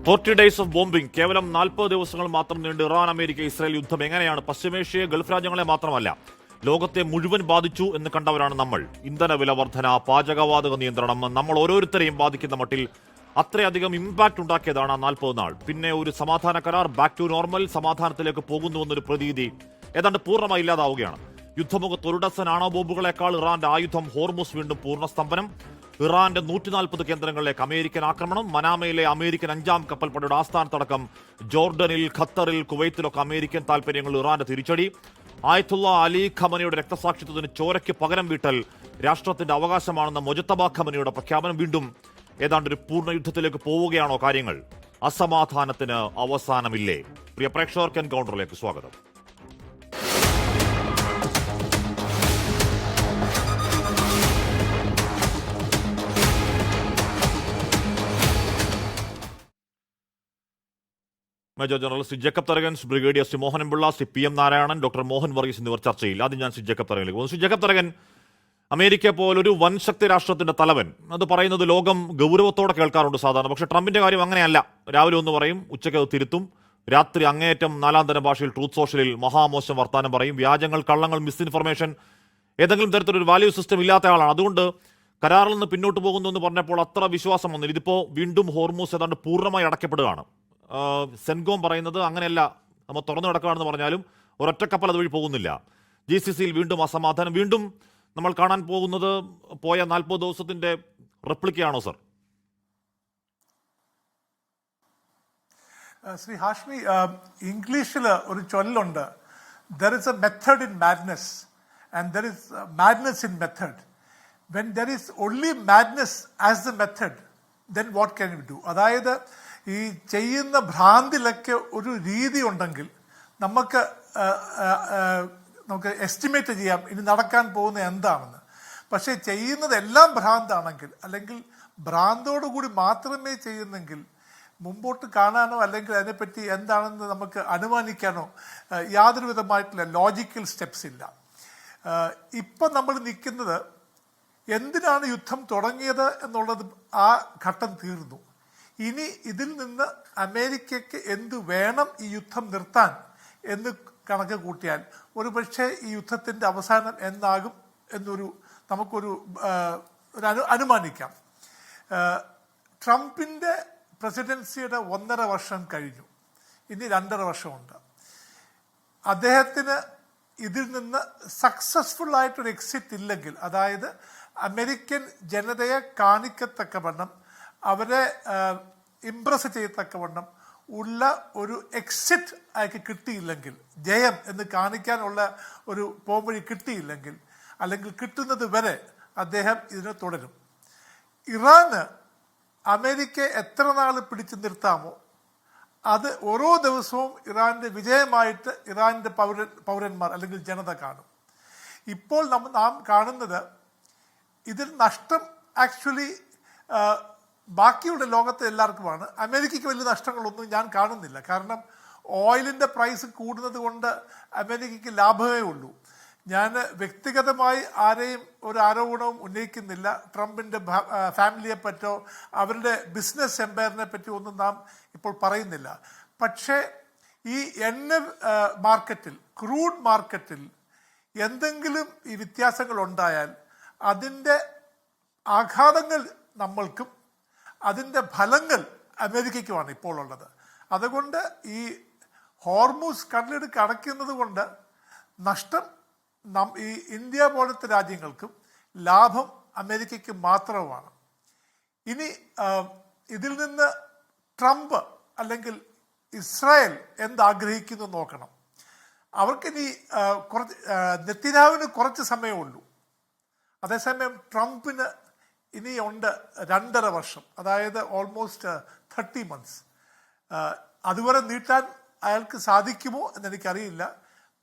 40 days of bombing. കേവലം 40 ദിവസങ്ങൾ മാത്രം നീണ്ട് ഇറാൻ അമേരിക്ക ഇസ്രായേൽ യുദ്ധം എങ്ങനെയാണ് പശ്ചിമേഷ്യയെ ഗൾഫ് രാജ്യങ്ങളെ മാത്രമല്ല ലോകത്തെ മുഴുവൻ ബാധിച്ചു എന്ന് കണ്ടവരാണ് നമ്മൾ. ഇന്ധന വില വർധന, പാചകവാതക നിയന്ത്രണം നമ്മൾ ഓരോരുത്തരെയും ബാധിക്കുന്ന മട്ടിൽ അത്രയധികം ഇമ്പാക്ട് ഉണ്ടാക്കിയതാണ് ആ 40 നാൾ. പിന്നെ ഒരു സമാധാന കരാർ, ബാക്ക് ടു നോർമൽ, സമാധാനത്തിലേക്ക് പോകുന്നുവെന്നൊരു പ്രതീതി ഏതാണ്ട് പൂർണ്ണമായി ഇല്ലാതാവുകയാണ്. യുദ്ധമുഖത്ത് ഒരു ഡസൻ ആണവ ബോംബുകളെക്കാൾ ഇറാന്റെ ആയുധം ഹോർമുസ് വീണ്ടും പൂർണ്ണസ്തംഭനം. ഇറാന്റെ 140 കേന്ദ്രങ്ങളിലേക്ക് അമേരിക്കൻ ആക്രമണം. മനാമയിലെ അമേരിക്കൻ 5ാം കപ്പൽപ്പടയുടെ ആസ്ഥാനത്തടക്കം ജോർഡനിൽ, ഖത്തറിൽ, കുവൈത്തിലൊക്കെ അമേരിക്കൻ താൽപര്യങ്ങൾ ഇറാന്റെ തിരിച്ചടി. ആയത്തുള്ള അലി ഖമനിയുടെ രക്തസാക്ഷിത്വത്തിന് ചോരയ്ക്ക് പകരം വീട്ടൽ രാഷ്ട്രത്തിന്റെ അവകാശമാണെന്ന മൊജത്തബ ഖമനിയുടെ പ്രഖ്യാപനം. വീണ്ടും ഏതാണ്ട് ഒരു പൂർണ്ണ യുദ്ധത്തിലേക്ക് പോവുകയാണോ കാര്യങ്ങൾ? അസമാധാനത്തിന് അവസാനമില്ലേ? പ്രിയ പ്രേക്ഷകർക്ക് എൻകൗണ്ടറിലേക്ക് സ്വാഗതം. Major general Shri Jacob Tharakan, brigadier Shri Mohan Pillai, Shri PM Narayanan, doctor Mohan Varghese എന്നിവർ ചർച്ചയിൽ. ആദ്യം ഞാൻ ശ്രീ ജേക്കബ് തരകനിലേക്ക് പോകുന്നു. ശ്രീ ജേക്കബ് തരകൻ, അമേരിക്ക പോലൊരു വൻ ശക്തി രാഷ്ട്രത്തിന്റെ തലവൻ അത് പറയുന്നത് ലോകം ഗൗരവത്തോടെ കേൾക്കാറുണ്ട് സാധാരണ. പക്ഷേ ട്രംപിന്റെ കാര്യം അങ്ങനെയല്ല. രാവിലെ ഒന്ന് പറയും, ഉച്ചയ്ക്ക് അത് തിരുത്തും, രാത്രി അങ്ങേയറ്റം നാലാം തരം ഭാഷയിൽ ട്രൂത്ത് സോഷ്യലിൽ മഹാമോശം വർത്താനം പറയും. വ്യാജങ്ങൾ, കള്ളങ്ങൾ, മിസ്ഇൻഫർമേഷൻ, ഏതെങ്കിലും തരത്തിലൊരു വാല്യൂ സിസ്റ്റം ഇല്ലാത്ത ആളാണ്. അതുകൊണ്ട് കരാറിൽ നിന്ന് പിന്നോട്ട് പോകുന്നു എന്ന് പറഞ്ഞപ്പോൾ അത്ര വിശ്വാസം വന്നില്ല. ഇതിപ്പോൾ വീണ്ടും ഹോർമൂസ് ഏതാണ്ട് പൂർണ്ണമായി അടയ്ക്കപ്പെടുകയാണ്. സെൻഗോം പറയുന്നത് അങ്ങനെയല്ല, നമ്മൾ തുറന്നു കിടക്കുകയാണെന്ന് പറഞ്ഞാലും ഒരൊറ്റ കപ്പൽ അതുവഴി പോകുന്നില്ല. GCCയിൽ വീണ്ടും അസമാധാനം. വീണ്ടും നമ്മൾ കാണാൻ പോകുന്നത് പോയ 40 ദിവസത്തിന്റെ റെപ്ലിക്കയാണോ സർ? ശ്രീ ഹാഷ്മി, ഇംഗ്ലീഷിൽ ഒരു ചൊല്ലുണ്ട്, there is a method in madness and there is madness in method. When there is only madness as the method, then what can you do? അതായത് ഈ ചെയ്യുന്ന ഭ്രാന്തിലൊക്കെ ഒരു രീതി ഉണ്ടെങ്കിൽ നമുക്ക് എസ്റ്റിമേറ്റ് ചെയ്യാം ഇനി നടക്കാൻ പോകുന്ന എന്താണെന്ന്. പക്ഷേ ചെയ്യുന്നതെല്ലാം ഭ്രാന്താണെങ്കിൽ, അല്ലെങ്കിൽ ഭ്രാന്തോടുകൂടി മാത്രമേ ചെയ്യുന്നെങ്കിൽ മുമ്പോട്ട് കാണാനോ അല്ലെങ്കിൽ അതിനെപ്പറ്റി എന്താണെന്ന് നമുക്ക് അനുമാനിക്കാനോ യാതൊരു വിധമായിട്ടുള്ള ലോജിക്കൽ സ്റ്റെപ്സ് ഇല്ല. ഇപ്പം നമ്മൾ നിൽക്കുന്നത് എന്തിനാണ് യുദ്ധം തുടങ്ങിയത് എന്നുള്ളത് ആ ഘട്ടം തീർന്നു. ഇനി ഇതിൽ നിന്ന് അമേരിക്കയ്ക്ക് എന്ത് വേണം ഈ യുദ്ധം നിർത്താൻ എന്ന് കണക്ക് കൂട്ടിയാൽ ഒരുപക്ഷെ ഈ യുദ്ധത്തിൻ്റെ അവസാനം എന്താകും എന്നൊരു നമുക്കൊരു അനുമാനിക്കാം. ട്രംപിൻ്റെ പ്രസിഡൻസിയുടെ 1.5 വർഷം കഴിഞ്ഞു. ഇനി 2.5 വർഷമുണ്ട്. അദ്ദേഹത്തിന് ഇതിൽ നിന്ന് സക്സസ്ഫുൾ ആയിട്ടൊരു എക്സിറ്റ് ഇല്ലെങ്കിൽ, അതായത് അമേരിക്കൻ ജനതയെ കാണിക്കത്തക്കവണ്ണം, അവരെ ഇംപ്രസ് ചെയ്യത്തക്കവണ്ണം ഉള്ള ഒരു എക്സിറ്റ് അയാൾക്ക് കിട്ടിയില്ലെങ്കിൽ, ജയം എന്ന് കാണിക്കാനുള്ള ഒരു പോംവഴി കിട്ടിയില്ലെങ്കിൽ, അല്ലെങ്കിൽ കിട്ടുന്നത് വരെ അദ്ദേഹം ഇതിനെ തുടരും. ഇറാന് അമേരിക്കയെ എത്ര നാൾ പിടിച്ചു നിർത്താമോ അത് ഓരോ ദിവസവും ഇറാന്റെ വിജയമായിട്ട് ഇറാന്റെ പൗരന്മാർ അല്ലെങ്കിൽ ജനത കാണും. ഇപ്പോൾ നാം കാണുന്നത് ഇതിൽ നഷ്ടം ആക്ച്വലി ബാക്കിയുള്ള ലോകത്തെ എല്ലാവർക്കുമാണ്. അമേരിക്കയ്ക്ക് വലിയ നഷ്ടങ്ങളൊന്നും ഞാൻ കാണുന്നില്ല. കാരണം ഓയിലിൻ്റെ പ്രൈസ് കൂടുന്നത് കൊണ്ട് അമേരിക്കയ്ക്ക് ലാഭമേ ഉള്ളൂ. ഞാൻ വ്യക്തിഗതമായി ആരെയും ഒരു ആരോപണവും ഉന്നയിക്കുന്നില്ല. ട്രംപിൻ്റെ ഫാമിലിയെ പറ്റോ അവരുടെ ബിസിനസ് എംപയറിനെ പറ്റിയോ ഒന്നും നാം ഇപ്പോൾ പറയുന്നില്ല. പക്ഷേ ഈ എണ്ണ മാർക്കറ്റിൽ, ക്രൂഡ് മാർക്കറ്റിൽ എന്തെങ്കിലും ഈ വ്യത്യാസങ്ങൾ ഉണ്ടായാൽ അതിൻ്റെ ആഘാതങ്ങൾ നമ്മൾക്കും അതിൻ്റെ ഫലങ്ങൾ അമേരിക്കയ്ക്കുമാണ് ഇപ്പോൾ ഉള്ളത്. അതുകൊണ്ട് ഈ ഹോർമൂസ് കടലിടുക്ക് അടയ്ക്കുന്നത് കൊണ്ട് നഷ്ടം ഈ ഇന്ത്യ പോലത്തെ രാജ്യങ്ങൾക്കും ലാഭം അമേരിക്കയ്ക്ക് മാത്രമാണ്. ഇനി ഇതിൽ നിന്ന് ട്രംപ് അല്ലെങ്കിൽ ഇസ്രായേൽ എന്താഗ്രഹിക്കുന്നു നോക്കണം. അവർക്കിനി നെതന്യാഹുവിന് കുറച്ച് സമയമുള്ളൂ. അതേസമയം ട്രംപിന് ഇനിയുണ്ട് 2.5 വർഷം, അതായത് ഓൾമോസ്റ്റ് 30 months. അതുവരെ നീട്ടാൻ അയാൾക്ക് സാധിക്കുമോ എന്നെനിക്കറിയില്ല.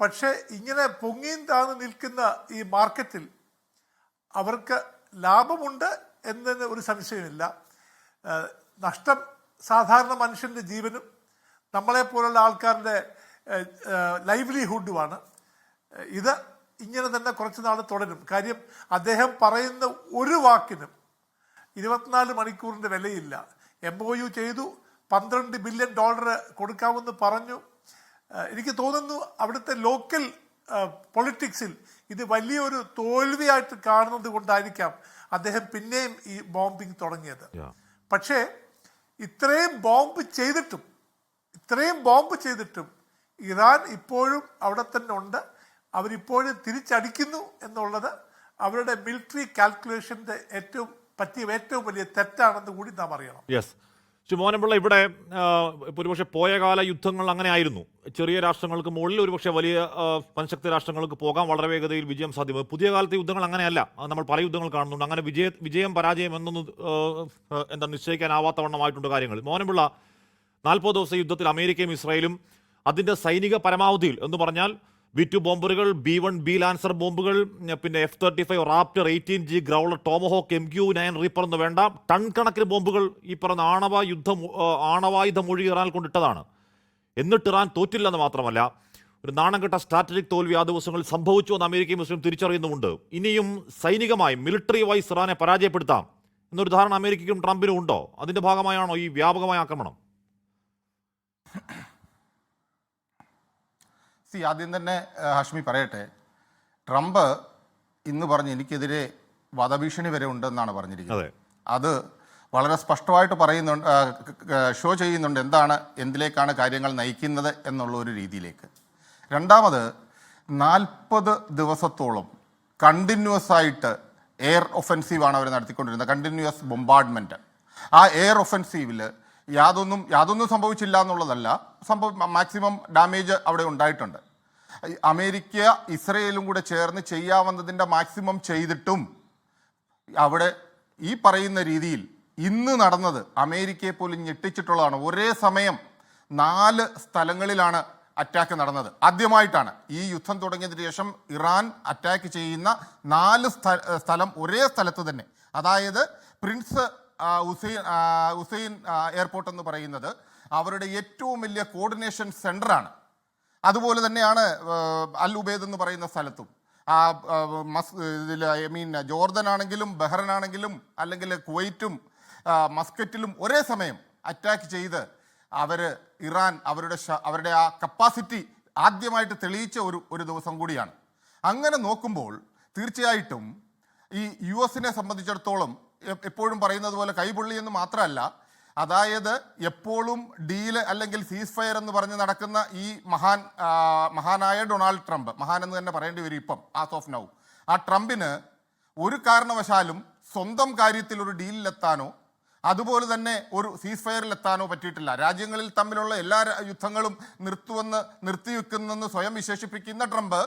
പക്ഷേ ഇങ്ങനെ പൊങ്ങിയും താഴ്ന്നു നിൽക്കുന്ന ഈ മാർക്കറ്റിൽ അവർക്ക് ലാഭമുണ്ട് എന്നതിന് ഒരു സംശയമില്ല. നഷ്ടം സാധാരണ മനുഷ്യൻ്റെ ജീവനും നമ്മളെപ്പോലുള്ള ആൾക്കാരുടെ ലൈവ്ലിഹുഡുമാണ്. ഇത് ഇങ്ങനെ തന്നെ കുറച്ച് നാൾ തുടരും. കാര്യം അദ്ദേഹം പറയുന്ന ഒരു വാക്കിനും 24 മണിക്കൂറിൻ്റെ വിലയില്ല. MOU ചെയ്തു, $12 ബില്യൺ കൊടുക്കാമെന്ന് പറഞ്ഞു. എനിക്ക് തോന്നുന്നു അവിടുത്തെ ലോക്കൽ പൊളിറ്റിക്സിൽ ഇത് വലിയൊരു തോൽവിയായിട്ട് കാണുന്നത് കൊണ്ടായിരിക്കാം അദ്ദേഹം പിന്നെയും ഈ ബോംബിങ് തുടങ്ങിയത്. പക്ഷേ ഇത്രയും ബോംബ് ചെയ്തിട്ടും ഇറാൻ ഇപ്പോഴും അവിടെ തന്നെ ഉണ്ട്. അവരിപ്പോഴും തിരിച്ചടിക്കുന്നു എന്നുള്ളത് അവരുടെ മിലിറ്ററി കാൽക്കുലേഷൻ്റെ ഏറ്റവും വലിയ തെറ്റാണെന്ന് കൂടി നാം അറിയണം. മോനപിള്ള, ഇവിടെ ഒരുപക്ഷെ പോയകാല യുദ്ധങ്ങൾ അങ്ങനെ ആയിരുന്നു. ചെറിയ രാഷ്ട്രങ്ങൾക്ക് മുകളിൽ ഒരുപക്ഷെ വലിയ പഞ്ചശക്തി രാഷ്ട്രങ്ങൾക്ക് പോകാൻ വളരെ വേഗതയിൽ വിജയം സാധ്യമാണ്. പുതിയ കാലത്തെ യുദ്ധങ്ങൾ അങ്ങനെയല്ല. നമ്മൾ പല യുദ്ധങ്ങൾ കാണുന്നുണ്ട്. അങ്ങനെ വിജയം പരാജയം എന്നൊന്നും നിശ്ചയിക്കാനാവാത്ത വണ്ണമായിട്ടുണ്ട് കാര്യങ്ങൾ. മോനപിള്ള, 40 ദിവസ യുദ്ധത്തിൽ അമേരിക്കയും ഇസ്രായേലും അതിൻ്റെ സൈനിക പരമാവധിയിൽ എന്ന് പറഞ്ഞാൽ B-2 ബോംബറുകൾ, B-1B ലാൻസർ ബോംബുകൾ, പിന്നെ F-35 Raptor, 18G ഗ്രൗളർ, Tomahawk, MQ-9 Reaper എന്ന് വേണ്ട ടൺ കണക്കിന് ബോംബുകൾ ഈ പറഞ്ഞ ആണവായുധ മൊഴി ഇറാൻ കൊണ്ടിട്ടതാണ്. എന്നിട്ട് ഇറാൻ തോറ്റില്ലെന്ന് മാത്രമല്ല, ഒരു നാണം കെട്ട സ്ട്രാറ്റജിക് തോൽവി ആ ദിവസങ്ങളിൽ സംഭവിച്ചു എന്ന് അമേരിക്കയും ഇസ്രായേലും തിരിച്ചറിയുന്നുമുണ്ട്. ഇനിയും സൈനികമായി മിലിറ്ററി വൈസ് ഇറാനെ പരാജയപ്പെടുത്താം എന്നൊരു ധാരണ അമേരിക്കയ്ക്കും ട്രംപിനും ഉണ്ടോ? അതിൻ്റെ ഭാഗമായാണോ ഈ വ്യാപകമായ ആക്രമണം? ആദ്യം തന്നെ ഹാഷ്മി പറയട്ടെ, ട്രംപ് ഇന്ന് പറഞ്ഞ് എനിക്കെതിരെ വധഭീഷണി വരെ ഉണ്ടെന്നാണ് പറഞ്ഞിരിക്കുന്നത്. അത് വളരെ സ്പഷ്ടമായിട്ട് പറയുന്നുണ്ട്, ഷോ ചെയ്യുന്നുണ്ട് എന്തിലേക്കാണ് കാര്യങ്ങൾ നയിക്കുന്നത് എന്നുള്ള ഒരു രീതിയിലേക്ക്. രണ്ടാമത് 40 ദിവസത്തോളം കണ്ടിന്യൂസ് ആയിട്ട് എയർ ഒഫൻസീവാണ് അവർ നടത്തിക്കൊണ്ടിരുന്നത്, കണ്ടിന്യൂസ് ബൊംബാർഡ്മെൻറ്റ്. ആ എയർ ഒഫൻസീവിൽ യാതൊന്നും സംഭവിച്ചില്ല എന്നുള്ളതല്ല, മാക്സിമം ഡാമേജ് അവിടെ ഉണ്ടായിട്ടുണ്ട്. അമേരിക്ക ഇസ്രയേലും കൂടെ ചേർന്ന് ചെയ്യാവുന്നതിൻ്റെ മാക്സിമം ചെയ്തിട്ടും അവിടെ ഈ പറയുന്ന രീതിയിൽ ഇന്ന് നടന്നത് അമേരിക്കയെ പോലും ഞെട്ടിച്ചിട്ടുള്ളതാണ്. ഒരേ സമയം 4 സ്ഥലങ്ങളിലാണ് അറ്റാക്ക് നടന്നത്. ആദ്യമായിട്ടാണ് ഈ യുദ്ധം തുടങ്ങിയതിന് ശേഷം ഇറാൻ അറ്റാക്ക് ചെയ്യുന്ന 4 സ്ഥലം ഒരേ സ്ഥലത്ത് തന്നെ. അതായത് പ്രിൻസ് ഹുസൈൻ എയർപോർട്ട് എന്ന് പറയുന്നത് അവരുടെ ഏറ്റവും വലിയ കോർഡിനേഷൻ സെൻ്ററാണ്. അതുപോലെ തന്നെയാണ് അൽ ഉബൈദ് എന്ന് പറയുന്ന സ്ഥലത്തും. ജോർദൻ ആണെങ്കിലും ബഹ്റൈൻ ആണെങ്കിലും അല്ലെങ്കിൽ കുവൈറ്റും മസ്കറ്റിലും ഒരേ സമയം അറ്റാക്ക് ചെയ്ത് ഇറാൻ അവരുടെ ആ കപ്പാസിറ്റി ആദ്യമായിട്ട് തെളിയിച്ച ഒരു ദിവസം കൂടിയാണ്. അങ്ങനെ നോക്കുമ്പോൾ തീർച്ചയായിട്ടും ഈ US സംബന്ധിച്ചിടത്തോളം എപ്പോഴും പറയുന്നത് പോലെ കൈപൊള്ളി എന്ന് മാത്രമല്ല, അതായത് എപ്പോഴും ഡീല് അല്ലെങ്കിൽ സീസ് ഫയർ എന്ന് പറഞ്ഞ് നടക്കുന്ന ഈ മഹാനായ ഡൊണാൾഡ് ട്രംപ്, മഹാൻ എന്ന് തന്നെ പറയേണ്ടി വരും ഇപ്പം ആസ് ഓഫ് നൗ, ആ ട്രംപിന് ഒരു കാരണവശാലും സ്വന്തം കാര്യത്തിൽ ഒരു ഡീലിലെത്താനോ അതുപോലെ തന്നെ ഒരു സീസ് ഫയറിലെത്താനോ പറ്റിയിട്ടില്ല. രാജ്യങ്ങളിൽ തമ്മിലുള്ള എല്ലാ യുദ്ധങ്ങളും നിർത്തിവെക്കുന്നെന്ന് സ്വയം വിശേഷിപ്പിക്കുന്ന ട്രംപ്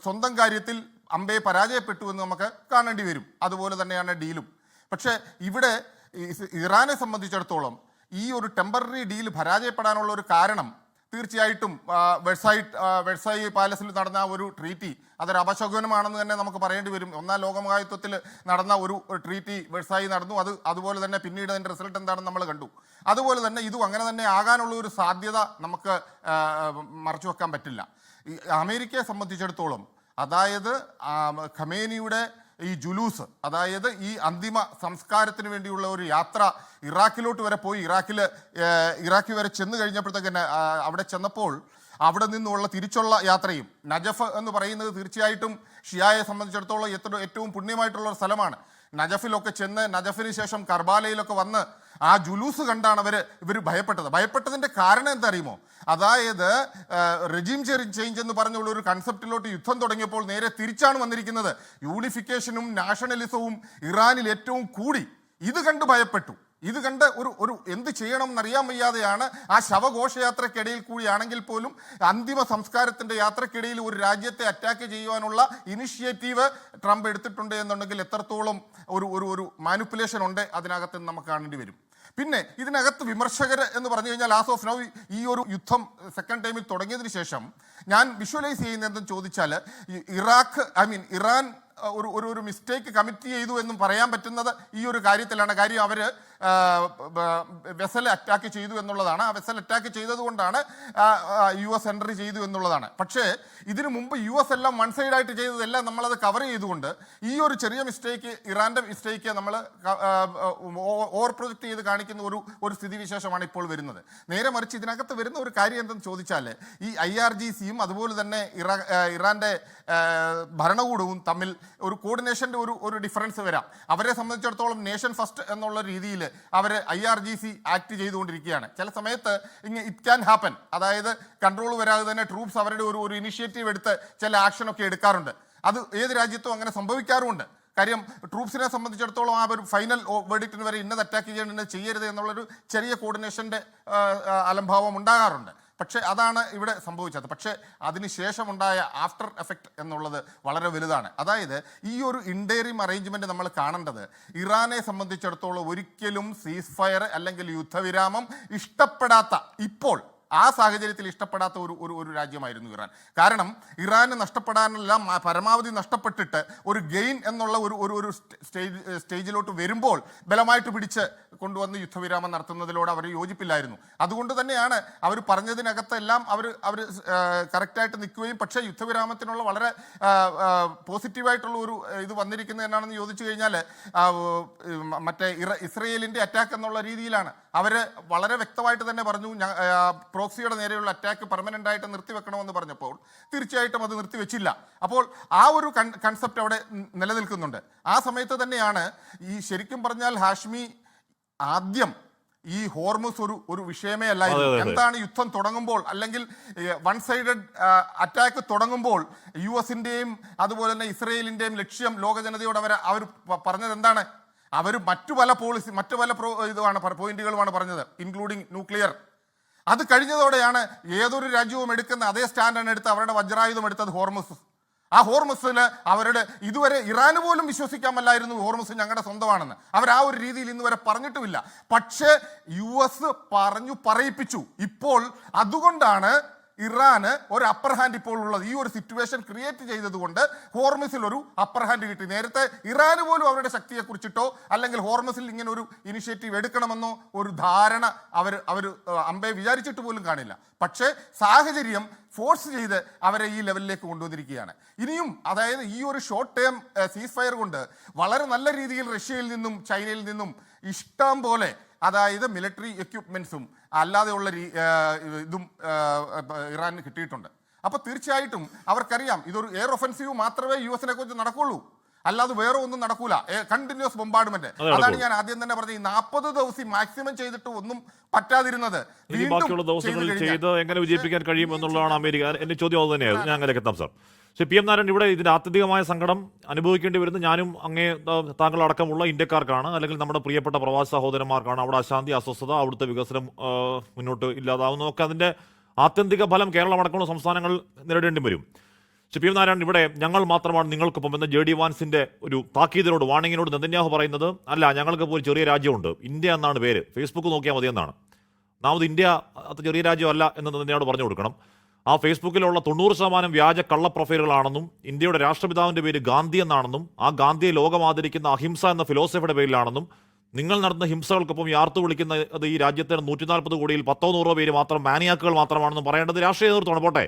സ്വന്തം കാര്യത്തിൽ അമ്പയെ പരാജയപ്പെട്ടു എന്ന് നമുക്ക് കാണേണ്ടി വരും. അതുപോലെ തന്നെയാണ് ഡീലും. പക്ഷേ ഇവിടെ ഇറാനെ സംബന്ധിച്ചിടത്തോളം ഈ ഒരു ടെമ്പററി ഡീൽ പരാജയപ്പെടാനുള്ള ഒരു കാരണം തീർച്ചയായിട്ടും വെഴ്സായി പാലസിൽ നടന്ന ഒരു ട്രീറ്റി അതൊരു അപശകുനമാണെന്ന് തന്നെ നമുക്ക് പറയേണ്ടി വരും. ഒന്നാം ലോകമഹായുദ്ധത്തിൽ നടന്ന ഒരു ട്രീറ്റി വെഴ്സായി നടന്നു. അതുപോലെ തന്നെ പിന്നീട് അതിൻ്റെ റിസൾട്ട് എന്താണെന്ന് നമ്മൾ കണ്ടു. അതുപോലെ തന്നെ ഇതും അങ്ങനെ തന്നെ ആകാനുള്ള ഒരു സാധ്യത നമുക്ക് മറച്ചു വെക്കാൻ പറ്റില്ല. ഈ അമേരിക്കയെ സംബന്ധിച്ചിടത്തോളം അതായത് ഖമേനിയുടെ ഈ ജുലൂസ്, അതായത് ഈ അന്തിമ സംസ്കാരത്തിന് വേണ്ടിയുള്ള ഒരു യാത്ര ഇറാഖിലോട്ട് വരെ പോയി, ഇറാഖ് വരെ ചെന്ന് കഴിഞ്ഞപ്പോഴത്തേക്ക് അവിടെ ചെന്നപ്പോൾ അവിടെ നിന്നുള്ള തിരിച്ചുള്ള യാത്രയും നജഫ് എന്ന് പറയുന്നത് തീർച്ചയായിട്ടും ഷിയായെ സംബന്ധിച്ചിടത്തോളം ഏറ്റവും പുണ്യമായിട്ടുള്ള ഒരു സ്ഥലമാണ്. നജഫിലൊക്കെ ചെന്ന് നജഫിന് ശേഷം കർബാലയിലൊക്കെ വന്ന് ആ ജുലൂസ് കണ്ടാണ് ഇവർ ഭയപ്പെട്ടതിൻ്റെ കാരണം എന്താ അറിയുമോ? അതായത് റെജീം ചേഞ്ച് എന്ന് പറഞ്ഞുള്ള ഒരു കൺസെപ്റ്റിലോട്ട് യുദ്ധം തുടങ്ങിയപ്പോൾ നേരെ തിരിച്ചാണ് വന്നിരിക്കുന്നത്. യൂണിഫിക്കേഷനും നാഷണലിസവും ഇറാനിൽ ഏറ്റവും കൂടി. ഇത് കണ്ട് ഭയപ്പെട്ടു. ഇത് കണ്ട് ഒരു എന്ത് ചെയ്യണം എന്നറിയാൻ വയ്യാതെയാണ് ആ ശവഘോഷയാത്രക്കിടയിൽ കൂടിയാണെങ്കിൽ പോലും അന്തിമ സംസ്കാരത്തിൻ്റെ യാത്രക്കിടയിൽ ഒരു രാജ്യത്തെ അറ്റാക്ക് ചെയ്യുവാനുള്ള ഇനിഷ്യേറ്റീവ് ട്രംപ് എടുത്തിട്ടുണ്ട് എന്നുണ്ടെങ്കിൽ എത്രത്തോളം ഒരു മാനിപ്പുലേഷൻ ഉണ്ട് അതിനകത്ത് നമുക്ക് കാണേണ്ടി വരും. പിന്നെ ഇതിനകത്ത് വിമർശകർ എന്ന് പറഞ്ഞു കഴിഞ്ഞാൽ ആസ് ഓഫ് നൗ ഈ ഒരു യുദ്ധം സെക്കൻഡ് ടൈമിൽ തുടങ്ങിയതിന് ശേഷം ഞാൻ വിഷ്വലൈസ് ചെയ്യുന്നതെന്ന് ചോദിച്ചാൽ ഇറാൻ ഒരു മിസ്റ്റേക്ക് കമ്മിറ്റ് ചെയ്തു എന്നും പറയാൻ പറ്റുന്നത് ഈ ഒരു കാര്യത്തിലാണ്. കാര്യം അവർ വെസൽ അറ്റാക്ക് ചെയ്തു എന്നുള്ളതാണ്. ആ വെസൽ അറ്റാക്ക് ചെയ്തതുകൊണ്ടാണ് US എൻട്രി ചെയ്തു എന്നുള്ളതാണ്. പക്ഷേ ഇതിനു മുമ്പ് US എല്ലാം വൺ സൈഡായിട്ട് ചെയ്തതെല്ലാം നമ്മളത് കവർ ചെയ്തുകൊണ്ട് ഈ ഒരു ചെറിയ മിസ്റ്റേക്ക്, ഇറാൻ്റെ മിസ്റ്റേക്ക് നമ്മൾ ഓവർ പ്രൊജക്റ്റ് ചെയ്ത് കാണിക്കുന്ന ഒരു സ്ഥിതിവിശേഷമാണ് ഇപ്പോൾ വരുന്നത്. നേരെ മറിച്ച് ഇതിനകത്ത് വരുന്ന ഒരു കാര്യം എന്തെന്ന് ചോദിച്ചാൽ ഈ IRGCയും അതുപോലെ തന്നെ ഇറാൻ്റെ ഭരണകൂടവും തമ്മിൽ ഒരു കോർഡിനേഷൻ്റെ ഒരു ഡിഫറൻസ് വരാം. അവരെ സംബന്ധിച്ചിടത്തോളം നേഷൻ ഫസ്റ്റ് എന്നുള്ള രീതിയിൽ അവർ IRGC ആക്ട് ചെയ്തുകൊണ്ടിരിക്കുകയാണ്. ചില സമയത്ത് ഇറ്റ് ക്യാൻ ഹാപ്പൻ, അതായത് കൺട്രോൾ വരാതെ തന്നെ ട്രൂപ്സ് അവരുടെ ഒരു ഇനിഷ്യേറ്റീവ് എടുത്ത് ചില ആക്ഷനൊക്കെ എടുക്കാറുണ്ട്. അത് ഏത് രാജ്യത്തും അങ്ങനെ സംഭവിക്കാറുമുണ്ട്. കാര്യം ട്രൂപ്സിനെ സംബന്ധിച്ചിടത്തോളം ആ ഒരു ഫൈനൽ വെർഡിക്റ്റിന് വരെ ഇന്നത് അറ്റാക്ക് ചെയ്യേണ്ടത് ചെയ്യരുത് എന്നുള്ളൊരു ചെറിയ കോർഡിനേഷൻ്റെ അലംഭാവം ഉണ്ടാകാറുണ്ട്. പക്ഷേ അതാണ് ഇവിടെ സംഭവിച്ചത്. പക്ഷേ അതിനുശേഷമുണ്ടായ ആഫ്റ്റർ എഫക്റ്റ് എന്നുള്ളത് വളരെ വലുതാണ്. അതായത് ഈ ഒരു ഇൻഡേറിയം അറേഞ്ച്മെൻറ്റ് നമ്മൾ കാണേണ്ടത് ഇറാനെ സംബന്ധിച്ചിടത്തോളം ഒരിക്കലും സീസ് ഫയർ അല്ലെങ്കിൽ യുദ്ധവിരാമം ഇഷ്ടപ്പെടാത്ത, ഇപ്പോൾ ആ സാഹചര്യത്തിൽ ഇഷ്ടപ്പെടാത്ത ഒരു രാജ്യമായിരുന്നു ഇറാൻ. കാരണം ഇറാന് നഷ്ടപ്പെടാനെല്ലാം പരമാവധി നഷ്ടപ്പെട്ടിട്ട് ഒരു ഗെയിൻ എന്നുള്ള ഒരു സ്റ്റേജിലോട്ട് വരുമ്പോൾ ബലമായിട്ട് പിടിച്ച് കൊണ്ടുവന്ന് യുദ്ധവിരാമം നടത്തുന്നതിലൂടെ അവർ യോജിപ്പില്ലായിരുന്നു. അതുകൊണ്ട് തന്നെയാണ് അവർ പറഞ്ഞതിനകത്തെല്ലാം അവർ കറക്റ്റായിട്ട് നിൽക്കുകയും, പക്ഷേ യുദ്ധവിരാമത്തിനുള്ള വളരെ പോസിറ്റീവായിട്ടുള്ള ഒരു ഇത് വന്നിരിക്കുന്നത് എന്നാണെന്ന് ചോദിച്ചു കഴിഞ്ഞാൽ മറ്റേ ഇസ്രയേലിൻ്റെ അറ്റാക്ക് എന്നുള്ള രീതിയിലാണ്. അവർ വളരെ വ്യക്തമായിട്ട് തന്നെ പറഞ്ഞു, പ്രോക്സിയുടെ നേരെയുള്ള അറ്റാക്ക് പെർമനൻ്റ് ആയിട്ട് നിർത്തിവെക്കണമെന്ന് പറഞ്ഞപ്പോൾ തീർച്ചയായിട്ടും അത് നിർത്തിവെച്ചില്ല. അപ്പോൾ ആ ഒരു കൺസെപ്റ്റ് അവിടെ നിലനിൽക്കുന്നുണ്ട്. ആ സമയത്ത് തന്നെയാണ് ഈ ശരിക്കും പറഞ്ഞാൽ ഹാഷ്മി ആദ്യം ഈ ഹോർമുസ് ഒരു വിഷയമേ അല്ലായിരുന്നു. എന്താണ് യുദ്ധം തുടങ്ങുമ്പോൾ അല്ലെങ്കിൽ വൺ സൈഡഡ് അറ്റാക്ക് തുടങ്ങുമ്പോൾ US-ൻ്റെയും അതുപോലെ തന്നെ ഇസ്രയേലിൻ്റെയും ലക്ഷ്യം ലോക ജനതയോട് അവർ പറഞ്ഞത് എന്താണ്? അവർ മറ്റു പല പോയിന്റുകളുമാണ് പറഞ്ഞത്, ഇൻക്ലൂഡിങ് ന്യൂക്ലിയർ. അത് കഴിഞ്ഞതോടെയാണ് ഏതൊരു രാജ്യവും എടുക്കുന്ന അതേ സ്റ്റാൻഡാണ് എടുത്ത് അവരുടെ വജ്രായുധം എടുത്തത് ഹോർമുസ്. ആ ഹോർമുസിൽ അവരുടെ ഇതുവരെ ഇറാന് പോലും വിശ്വസിക്കാമല്ലായിരുന്നു ഹോർമുസ് ഞങ്ങളുടെ സ്വന്തമാണെന്ന്. അവർ ആ ഒരു രീതിയിൽ ഇന്ന് വരെ പറഞ്ഞിട്ടുമില്ല. പക്ഷേ US പറഞ്ഞു പറയിപ്പിച്ചു. ഇപ്പോൾ അതുകൊണ്ടാണ് ഇറാന് ഒരു അപ്പർ ഹാൻഡ് ഇപ്പോൾ ഉള്ളത്. ഈ ഒരു സിറ്റുവേഷൻ ക്രിയേറ്റ് ചെയ്തതുകൊണ്ട് ഹോർമസിൽ ഒരു അപ്പർ ഹാൻഡ് കിട്ടി. നേരത്തെ ഇറാന് പോലും അവരുടെ ശക്തിയെക്കുറിച്ചിട്ടോ അല്ലെങ്കിൽ ഹോർമസിൽ ഇങ്ങനെ ഒരു ഇനിഷ്യേറ്റീവ് എടുക്കണമെന്നോ ഒരു ധാരണ അവർ അമ്പെ വിചാരിച്ചിട്ട് പോലും കാണില്ല. പക്ഷേ സാഹചര്യം ഫോഴ്സ് ചെയ്ത് അവരെ ഈ ലെവലിലേക്ക് കൊണ്ടുവന്നിരിക്കുകയാണ്. ഇനിയും അതായത് ഈ ഒരു ഷോർട്ട് ടേം സീസ് ഫയർ കൊണ്ട് വളരെ നല്ല രീതിയിൽ റഷ്യയിൽ നിന്നും ചൈനയിൽ നിന്നും ഇഷ്ടം പോലെ, അതായത് മിലിറ്ററി എക്യുപ്മെൻസും അല്ലാതെയുള്ള ഇതും ഇറാന് കിട്ടിയിട്ടുണ്ട്. അപ്പോൾ തീർച്ചയായിട്ടും അവർക്കറിയാം ഇതൊരു എയർ ഒഫൻസീവ് മാത്രമേ US-നെ കുറിച്ച് നടക്കുള്ളൂ, അല്ലാതെ വേറെ ഒന്നും നടക്കൂല. കണ്ടിന്യൂസ് ബോംബാർഡ്മെന്റ്. അതാണ് ഞാൻ ആദ്യം തന്നെ പറഞ്ഞത്, 40 ദിവസം മാക്സിമം ചെയ്തിട്ട് ഒന്നും പറ്റാതിരുന്നത് ബാക്കിയുള്ള ദിവസങ്ങളിൽ ചെയ്ത് എങ്ങനെ വിജയിപ്പിക്കാൻ കഴിയും എന്നുള്ളതാണ് അമേരിക്ക. എന്റെ ചോദ്യം അത് തന്നെയായിരുന്നു. ഞാൻ അങ്ങനെ എത്താം സാർ. പക്ഷേ PM നാരായണൻ, ഇവിടെ ഇതിന്റെ ആത്യന്തികമായ സങ്കടം അനുഭവിക്കേണ്ടി വരുന്നത് ഞാനും താങ്കളടക്കമുള്ള ഇന്ത്യക്കാർക്കാണ്, അല്ലെങ്കിൽ നമ്മുടെ പ്രിയപ്പെട്ട പ്രവാസി സഹോദരന്മാർക്കാണ്. അവിടെ അശാന്തി, അസ്വസ്ഥത, അവിടുത്തെ വികസനം മുന്നോട്ട് ഇല്ലാതാവുന്നതൊക്കെ അതിന്റെ ആത്യന്തിക ഫലം കേരളമടക്കമുള്ള സംസ്ഥാനങ്ങൾ നേരിടേണ്ടി വരും. PM നാരായണൻ, ഇവിടെ ഞങ്ങൾ മാത്രമാണ് നിങ്ങൾക്കൊപ്പം എന്ന JD വാൻസിന്റെ ഒരു താക്കീതിനോട്, വാണിങ്ങിനോട് നെതന്യാഹു പറയുന്നത്, അല്ല ഞങ്ങൾക്ക് ഇപ്പോൾ ഒരു ചെറിയ രാജ്യമുണ്ട്, ഇന്ത്യ എന്നാണ് പേര്, ഫേസ്ബുക്ക് നോക്കിയാൽ മതി എന്നാണ്. ഒന്നാമത് ഇന്ത്യ അത്ര ചെറിയ രാജ്യമല്ല എന്ന് നെതന്യാഹു പറഞ്ഞു കൊടുക്കണം. ആ ഫേസ്ബുക്കിലുള്ള 90% വ്യാജ കള്ള പ്രൊഫൈലുകളാണെന്നും ഇന്ത്യയുടെ രാഷ്ട്രപിതാവിൻ്റെ പേര് ഗാന്ധി എന്നാണെന്നും ആ ഗാന്ധിയെ ലോകം ആദരിക്കുന്ന അഹിംസ എന്ന ഫിലോസഫിയുടെ പേരിലാണെന്നും നിങ്ങൾ നടത്തുന്ന ഹിംസകൾക്കൊപ്പം യാർത്തു വിളിക്കുന്ന അത് ഈ രാജ്യത്തെ 140 കോടിയിൽ 10-100 പേര് മാത്രം മാനിയാക്കുകൾ മാത്രമാണെന്നും പറയേണ്ടത് രാഷ്ട്രീയ നേതൃത്വമാണ്. പോട്ടെ,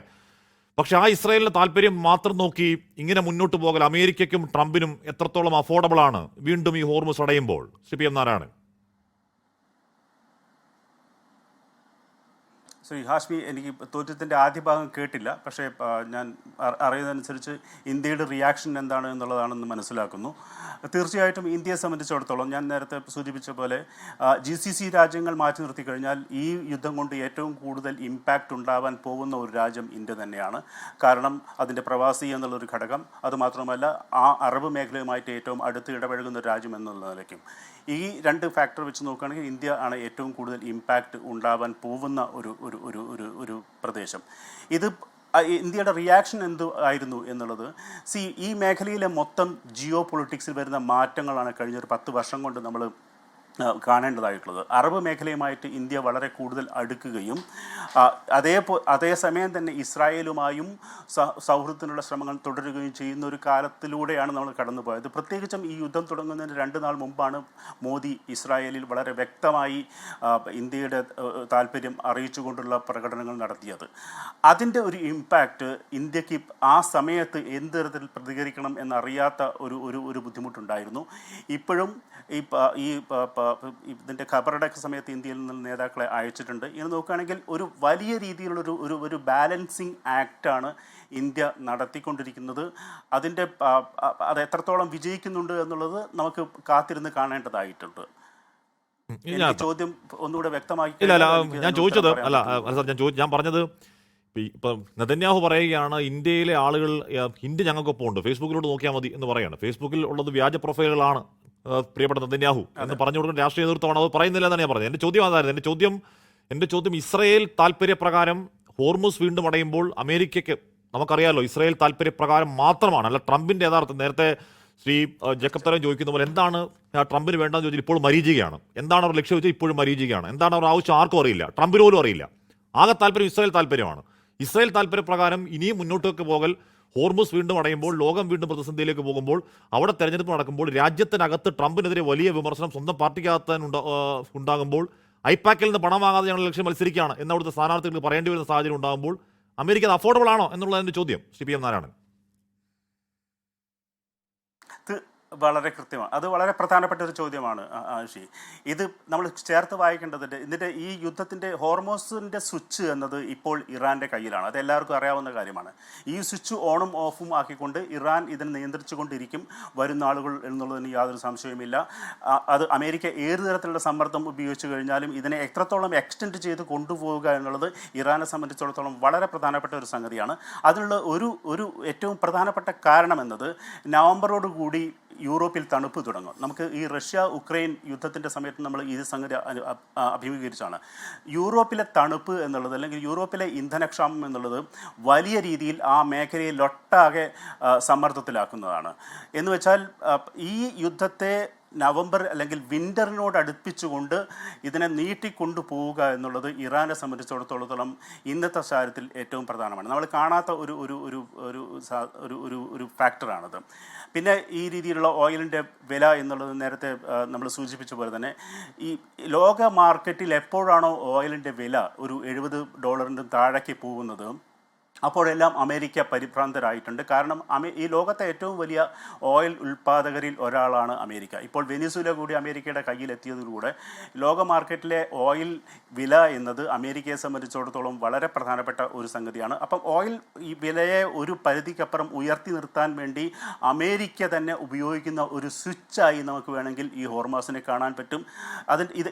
പക്ഷെ ആ ഇസ്രായേലിന്റെ താല്പര്യം മാത്രം നോക്കി ഇങ്ങനെ മുന്നോട്ട് പോകൽ അമേരിക്കയ്ക്കും ട്രംപിനും എത്രത്തോളം അഫോർഡബിൾ ആണ് വീണ്ടും ഈ ഹോർമുസ് അടയുമ്പോൾ? PM നാരായണൻ. ശ്രീ ഹാഷ്മി, എനിക്ക് ചോദ്യത്തിൻ്റെ ആദ്യ ഭാഗം കേട്ടില്ല. പക്ഷേ ഞാൻ അറിയുന്നതനുസരിച്ച് ഇന്ത്യയുടെ റിയാക്ഷൻ എന്താണ് എന്നുള്ളതാണെന്ന് മനസ്സിലാക്കുന്നു. തീർച്ചയായിട്ടും ഇന്ത്യയെ സംബന്ധിച്ചിടത്തോളം ഞാൻ നേരത്തെ സൂചിപ്പിച്ച പോലെ GCC രാജ്യങ്ങൾ മാറ്റി നിർത്തിക്കഴിഞ്ഞാൽ ഈ യുദ്ധം കൊണ്ട് ഏറ്റവും കൂടുതൽ ഇമ്പാക്റ്റ് ഉണ്ടാവാൻ പോകുന്ന ഒരു രാജ്യം ഇന്ത്യ തന്നെയാണ്. കാരണം അതിൻ്റെ പ്രവാസി എന്നുള്ളൊരു ഘടകം, അതുമാത്രമല്ല ആ അറബ് മേഖലയുമായിട്ട് ഏറ്റവും അടുത്ത് ഇടപഴകുന്ന ഒരു രാജ്യം എന്നുള്ള നിലയ്ക്കും ഈ രണ്ട് ഫാക്ടർ വെച്ച് നോക്കുകയാണെങ്കിൽ ഇന്ത്യ ആണ് ഏറ്റവും കൂടുതൽ ഇമ്പാക്റ്റ് ഉണ്ടാവാൻ പോകുന്ന ഒരു പ്രദേശം. ഇത് ഇന്ത്യയുടെ റിയാക്ഷൻ എന്ത് ആയിരുന്നു എന്നുള്ളത്, ഈ മേഖലയിലെ മൊത്തം ജിയോ പൊളിറ്റിക്സിൽ വരുന്ന മാറ്റങ്ങളാണ് കഴിഞ്ഞ ഒരു 10 വർഷം കൊണ്ട് നമ്മൾ കാണേണ്ടതായിട്ടുള്ളത്. അറബ് മേഖലയുമായിട്ട് ഇന്ത്യ വളരെ കൂടുതൽ അടുക്കുകയും അതേസമയം തന്നെ ഇസ്രായേലുമായും സൗഹൃദത്തിനുള്ള ശ്രമങ്ങൾ തുടരുകയും ചെയ്യുന്ന ഒരു കാലത്തിലൂടെയാണ് നമ്മൾ കടന്നുപോയത്. പ്രത്യേകിച്ചും ഈ യുദ്ധം തുടങ്ങുന്നതിന് 2 നാൾ മുമ്പാണ് മോദി ഇസ്രായേലിൽ വളരെ വ്യക്തമായി ഇന്ത്യയുടെ താല്പര്യം അറിയിച്ചുകൊണ്ടുള്ള പ്രകടനങ്ങൾ നടത്തിയത്. അതിൻ്റെ ഒരു ഇമ്പാക്റ്റ് ഇന്ത്യക്ക് ആ സമയത്ത് എന്ത് തരത്തിൽ പ്രതികരിക്കണം എന്നറിയാത്ത ഒരു ബുദ്ധിമുട്ടുണ്ടായിരുന്നു. ഇപ്പോഴും ഇതിൻ്റെ ഖബറടക്ക സമയത്ത് ഇന്ത്യയിൽ നിന്ന് നേതാക്കളെ അയച്ചിട്ടുണ്ട്. ഇങ്ങനെ നോക്കുകയാണെങ്കിൽ ഒരു വലിയ രീതിയിലുള്ള ഒരു ബാലൻസിങ് ആക്റ്റാണ് ഇന്ത്യ നടത്തിക്കൊണ്ടിരിക്കുന്നത്. അത് എത്രത്തോളം വിജയിക്കുന്നുണ്ട് എന്നുള്ളത് നമുക്ക് കാത്തിരുന്ന് കാണേണ്ടതായിട്ടുണ്ട്. ചോദ്യം ഒന്നുകൂടെ വ്യക്തമാക്കി. ഞാൻ ചോദിച്ചത് ഞാൻ പറഞ്ഞത് ഇപ്പം നെതന്യാഹു പറയുകയാണ് ഇന്ത്യയിലെ ആളുകൾ ഇന്ത്യ ഞങ്ങൾക്കൊപ്പം ഉണ്ട്, ഫേസ്ബുക്കിലോട്ട് നോക്കിയാൽ മതി എന്ന് പറയുകയാണ്. ഫേസ്ബുക്കിൽ ഉള്ളത് വ്യാജ പ്രൊഫൈലുകളാണ് പ്രിയപ്പെട്ട നെതന്യാഹു എന്ന് പറഞ്ഞു കൊടുക്കുന്ന രാഷ്ട്രീയ നേതൃത്വമാണ്. അത് പറയുന്നില്ല എന്നാണ് ഞാൻ പറഞ്ഞത്. എൻ്റെ ചോദ്യം അതായിരുന്നു. എൻ്റെ ചോദ്യം ഇസ്രയേൽ താല്പര്യപ്രകാരം ഹോർമുസ് വീണ്ടും അടയുമ്പോൾ അമേരിക്കയ്ക്ക് നമുക്കറിയാമല്ലോ ഇസ്രയേൽ താല്പര്യപ്രകാരം മാത്രമാണ്, അല്ല ട്രംപിൻ്റെ യഥാർത്ഥം. നേരത്തെ ശ്രീ ജേക്കബ് തരം ചോദിക്കുന്ന പോലെ എന്താണ് ട്രംപിന് വേണ്ടതെന്ന് ചോദിച്ചാൽ ഇപ്പോൾ മരീചികയാണ്. എന്താണ് അവർ ലക്ഷ്യം വെച്ചാൽ ഇപ്പോഴും മരീചികയാണ്. എന്താണ് അവർ ആവശ്യം ആർക്കും അറിയില്ല, ട്രംപിന് പോലും അറിയില്ല. ആകെ താല്പര്യം ഇസ്രയേൽ താല്പര്യമാണ്. ഇസ്രയേൽ താല്പര്യപ്രകാരം ഇനിയും മുന്നോട്ടേക്ക് പോകൽ, ഹോർമുസ് വീണ്ടും അടയുമ്പോൾ, ലോകം വീണ്ടും പ്രതിസന്ധിയിലേക്ക് പോകുമ്പോൾ, അവിടെ തെരഞ്ഞെടുപ്പ് നടക്കുമ്പോൾ, രാജ്യത്തിനകത്ത് ട്രംപിനെതിരെ വലിയ വിമർശനം സ്വന്തം പാർട്ടിക്കകത്ത് ഉണ്ടാകുമ്പോൾ, ഐപാക്കിൽ നിന്ന് പണം വാങ്ങാതെ ഞങ്ങൾ ലക്ഷ്യം മത്സരിക്കുകയാണ് എന്ന് അവിടുത്തെ സ്ഥാനാർത്ഥികൾക്ക് പറയേണ്ടി വരുന്ന സാഹചര്യം ഉണ്ടാകുമ്പോൾ അമേരിക്ക അത് അഫോർഡബിൾ ആണോ എന്നുള്ളതിൻ്റെ ചോദ്യം ശ്രീ പി എം നാരായണൻ. വളരെ കൃത്യമാണ്. അത് വളരെ പ്രധാനപ്പെട്ട ഒരു ചോദ്യമാണ് ആഷി. ഇത് നമ്മൾ ചേർത്ത് വായിക്കേണ്ടതുണ്ട്. ഇതിൻ്റെ ഈ യുദ്ധത്തിൻ്റെ ഹോർമോസിൻ്റെ സ്വിച്ച് എന്നത് ഇപ്പോൾ ഇറാൻ്റെ കയ്യിലാണ്. അത് എല്ലാവർക്കും അറിയാവുന്ന കാര്യമാണ്. ഈ സ്വിച്ച് ഓണും ഓഫും ആക്കിക്കൊണ്ട് ഇറാൻ ഇതിനെ നിയന്ത്രിച്ചു കൊണ്ടിരിക്കും വരും നാളുകൾ എന്നുള്ളതിന് യാതൊരു സംശയവുമില്ല. അത് അമേരിക്ക ഏത് തരത്തിലുള്ള സമ്മർദ്ദം ഉപയോഗിച്ച് കഴിഞ്ഞാലും ഇതിനെ എത്രത്തോളം എക്സ്റ്റെൻഡ് ചെയ്ത് കൊണ്ടുപോവുക എന്നുള്ളത് ഇറാനെ സംബന്ധിച്ചിടത്തോളം വളരെ പ്രധാനപ്പെട്ട ഒരു സംഗതിയാണ്. അതിനുള്ള ഒരു ഏറ്റവും പ്രധാനപ്പെട്ട കാരണം എന്നത് നവംബറോടുകൂടി യൂറോപ്പിൽ തണുപ്പ് തുടങ്ങും. നമുക്ക് ഈ റഷ്യ ഉക്രൈൻ യുദ്ധത്തിൻ്റെ സമയത്ത് നമ്മൾ ഈ സംഗതി അഭിമുഖീകരിച്ചാണ്. യൂറോപ്പിലെ തണുപ്പ് എന്നുള്ളത് അല്ലെങ്കിൽ യൂറോപ്പിലെ ഇന്ധനക്ഷാമം എന്നുള്ളത് വലിയ രീതിയിൽ ആ മേഖലയിലൊട്ടാകെ സമ്മർദ്ദത്തിലാക്കുന്നതാണ്. എന്ന് വെച്ചാൽ ഈ യുദ്ധത്തെ നവംബർ അല്ലെങ്കിൽ വിൻ്ററിനോട് അടുപ്പിച്ചുകൊണ്ട് ഇതിനെ നീട്ടിക്കൊണ്ടു പോവുക എന്നുള്ളത് ഇറാനെ സംബന്ധിച്ചിടത്തോളം ഇന്നത്തെ സാഹചര്യത്തിൽ ഏറ്റവും പ്രധാനമാണ്. നമ്മൾ കാണാത്ത ഒരു ഫാക്ടറാണത്. പിന്നെ ഈ രീതിയിലുള്ള ഓയിലിൻ്റെ വില എന്നുള്ളത് നേരത്തെ നമ്മൾ സൂചിപ്പിച്ച പോലെ തന്നെ ഈ ലോക മാർക്കറ്റിൽ എപ്പോഴാണോ ഓയിലിൻ്റെ വില ഒരു $70 താഴേക്ക് പോകുന്നത് അപ്പോഴെല്ലാം അമേരിക്ക പരിഭ്രാന്തരായിട്ടുണ്ട്. കാരണം ഈ ലോകത്തെ ഏറ്റവും വലിയ ഓയിൽ ഉൽപ്പാദകരിൽ ഒരാളാണ് അമേരിക്ക. ഇപ്പോൾ വെനിസുല കൂടി അമേരിക്കയുടെ കയ്യിലെത്തിയതിലൂടെ ലോക മാർക്കറ്റിലെ ഓയിൽ വില എന്നത് അമേരിക്കയെ സംബന്ധിച്ചിടത്തോളം വളരെ പ്രധാനപ്പെട്ട ഒരു സംഗതിയാണ്. അപ്പം ഓയിൽ ഈ വിലയെ ഒരു പരിധിക്കപ്പുറം ഉയർത്തി നിർത്താൻ വേണ്ടി അമേരിക്ക തന്നെ ഉപയോഗിക്കുന്ന ഒരു സ്വിച്ചായി നമുക്ക് വേണമെങ്കിൽ ഈ ഹോർമസിനെ കാണാൻ പറ്റും.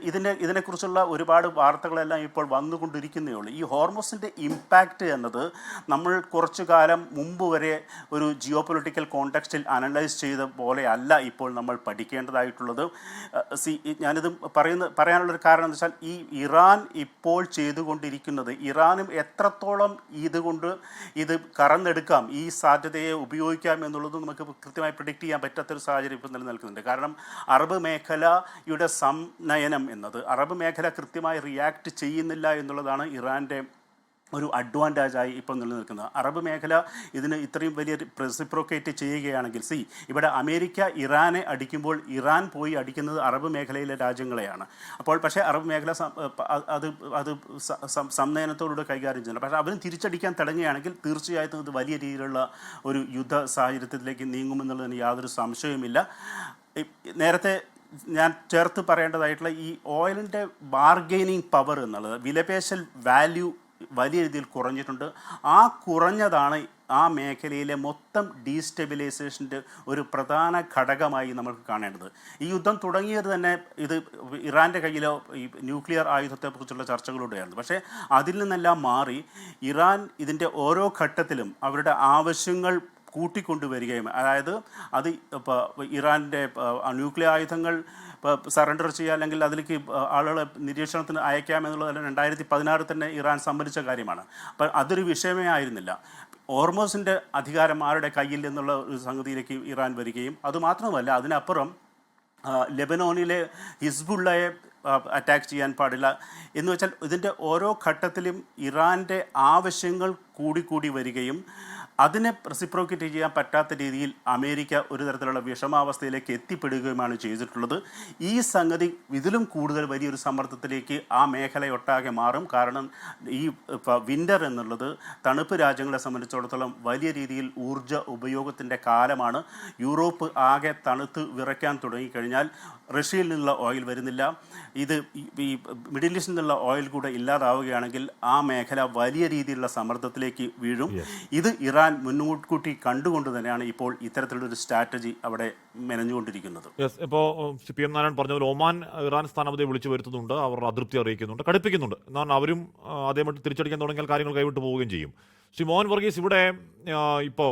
ഇതിനെക്കുറിച്ചുള്ള ഒരുപാട് വാർത്തകളെല്ലാം ഇപ്പോൾ വന്നുകൊണ്ടിരിക്കുന്നേ ഉള്ളൂ. ഈ ഹോർമസിൻ്റെ ഇമ്പാക്റ്റ് എന്നത് നമ്മൾ കുറച്ചു കാലം മുമ്പ് വരെ ഒരു ജിയോ പൊളിറ്റിക്കൽ കോണ്ടെക്സ്റ്റിൽ അനലൈസ് ചെയ്ത പോലെ അല്ല ഇപ്പോൾ നമ്മൾ പഠിക്കേണ്ടതായിട്ടുള്ളത്. ഞാനിത് പറയാനുള്ളൊരു കാരണം എന്ന് വെച്ചാൽ ഈ ഇറാൻ ഇപ്പോൾ ചെയ്തുകൊണ്ടിരിക്കുന്നത് ഇറാനും എത്രത്തോളം ഇത് കറന്നെടുക്കാം, ഈ സാധ്യതയെ ഉപയോഗിക്കാം എന്നുള്ളത് നമുക്ക് കൃത്യമായി പ്രിഡിക്റ്റ് ചെയ്യാൻ പറ്റാത്തൊരു സാഹചര്യം ഇപ്പോൾ നിലനിൽക്കുന്നുണ്ട്. കാരണം അറബ് മേഖലയുടെ സംനയനം എന്നത് അറബ് മേഖല കൃത്യമായി റിയാക്ട് ചെയ്യുന്നില്ല എന്നുള്ളതാണ് ഇറാൻ്റെ ഒരു അഡ്വാൻറ്റേജായി ഇപ്പോൾ നിലനിൽക്കുന്നത്. അറബ് മേഖല ഇതിന് ഇത്രയും വലിയ റെസിപ്രോക്കേറ്റ് ചെയ്യുകയാണെങ്കിൽ ഇവിടെ അമേരിക്ക ഇറാനെ അടിക്കുമ്പോൾ ഇറാൻ പോയി അടിക്കുന്നത് അറബ് മേഖലയിലെ രാജ്യങ്ങളെയാണ്. അപ്പോൾ പക്ഷേ അറബ് മേഖല അത് സംനയനത്തോടുകൂടെ കൈകാര്യം ചെയ്യണം. പക്ഷേ അവരും തിരിച്ചടിക്കാൻ തുടങ്ങുകയാണെങ്കിൽ തീർച്ചയായിട്ടും ഇത് വലിയ രീതിയിലുള്ള ഒരു യുദ്ധ സാഹചര്യത്തിലേക്ക് നീങ്ങുമെന്നുള്ളതിന് യാതൊരു സംശയവുമില്ല. നേരത്തെ ഞാൻ ചേർത്ത് പറയേണ്ടതായിട്ടുള്ള ഈ ഓയിലിൻ്റെ ബാർഗെയിനിങ് പവർ എന്നുള്ളത് വിലപേശൽ വാല്യൂ വലിയ രീതിയിൽ കുറഞ്ഞിട്ടുണ്ട്. ആ കുറഞ്ഞതാണ് ആ മേഖലയിലെ മൊത്തം ഡീസ്റ്റെബിലൈസേഷൻ്റെ ഒരു പ്രധാന ഘടകമായി നമുക്ക് കാണേണ്ടത്. ഈ യുദ്ധം തുടങ്ങിയത് തന്നെ ഇത് ഇറാൻ്റെ കയ്യിലോ ഈ ന്യൂക്ലിയർ ആയുധത്തെക്കുറിച്ചുള്ള ചർച്ചകളുടെയായിരുന്നു. പക്ഷേ അതിൽ നിന്നെല്ലാം മാറി ഇറാൻ ഇതിൻ്റെ ഓരോ ഘട്ടത്തിലും അവരുടെ ആവശ്യങ്ങൾ കൂട്ടിക്കൊണ്ടുവരികയും അതായത് അത് ഇപ്പോൾ ഇറാൻ്റെ ന്യൂക്ലിയർ ആയുധങ്ങൾ സറണ്ടർ ചെയ്യുക അല്ലെങ്കിൽ അതിലേക്ക് ആളുകളെ നിരീക്ഷണത്തിന് അയക്കാമെന്നുള്ളത് 2016 തന്നെ ഇറാൻ സമ്മതിച്ച കാര്യമാണ്. അപ്പോൾ അതൊരു വിഷയമേ ആയിരുന്നില്ല. ഹോർമസിൻ്റെ അധികാരം ആരുടെ കയ്യിൽ എന്നുള്ള ഒരു സംഗതിയിലേക്ക് ഇറാൻ വരികയും അതുമാത്രമല്ല അതിനപ്പുറം ലെബനോണിലെ ഹിസ്ബുള്ളയെ അറ്റാക്ക് ചെയ്യാൻ പാടില്ല എന്ന് വെച്ചാൽ ഇതിൻ്റെ ഓരോ ഘട്ടത്തിലും ഇറാൻ്റെ ആവശ്യങ്ങൾ കൂടി വരികയും അതിനെ റെസിപ്രോക്കേറ്റ് ചെയ്യാൻ പറ്റാത്ത രീതിയിൽ അമേരിക്ക ഒരു തരത്തിലുള്ള വിഷമാവസ്ഥയിലേക്ക് എത്തിപ്പെടുകയുമാണ് ചെയ്തിട്ടുള്ളത്. ഈ സംഗതി ഇതിലും കൂടുതൽ വലിയൊരു സമ്മർദ്ദത്തിലേക്ക് ആ മേഖലയൊട്ടാകെ മാറും. കാരണം ഈ വിൻ്റർ എന്നുള്ളത് തണുപ്പ് രാജ്യങ്ങളെ സംബന്ധിച്ചിടത്തോളം വലിയ രീതിയിൽ ഊർജ്ജ ഉപയോഗത്തിൻ്റെ കാലമാണ്. യൂറോപ്പ് ആകെ തണുത്ത് വിറയ്ക്കാൻ തുടങ്ങിക്കഴിഞ്ഞാൽ റഷ്യയിൽ നിന്നുള്ള ഓയിൽ വരുന്നില്ല, ഇത് ഈ മിഡിൽ ഈസ്റ്റിൽ നിന്നുള്ള ഓയിൽ കൂടെ ഇല്ലാതാവുകയാണെങ്കിൽ ആ മേഖല വലിയ രീതിയിലുള്ള സമ്മർദ്ദത്തിലേക്ക് വീഴും. ഇത് ഇറാൻ മുൻകൂട്ടി കണ്ടുകൊണ്ട് തന്നെയാണ് ഇപ്പോൾ ഇത്തരത്തിലുള്ളൊരു സ്ട്രാറ്റജി അവിടെ മെനഞ്ഞുകൊണ്ടിരിക്കുന്നത്. ഇപ്പോൾ പി എം നാരായണൻ പറഞ്ഞ പോലെ ഒമാൻ ഇറാൻ സ്ഥാനപതിയെ വിളിച്ചു വരുത്തുന്നുണ്ട്, അവർ അതൃപ്തി അറിയിക്കുന്നുണ്ട്, കടുപ്പിക്കുന്നുണ്ട്. എന്നാൽ അവരും അതേമാതിരി തിരിച്ചടിക്കാൻ തുടങ്ങിയാൽ കാര്യങ്ങൾ കൈവിട്ട് പോവുകയും ചെയ്യും. ശ്രീ മോഹൻ വർഗീസ്, ഇവിടെ ഇപ്പോൾ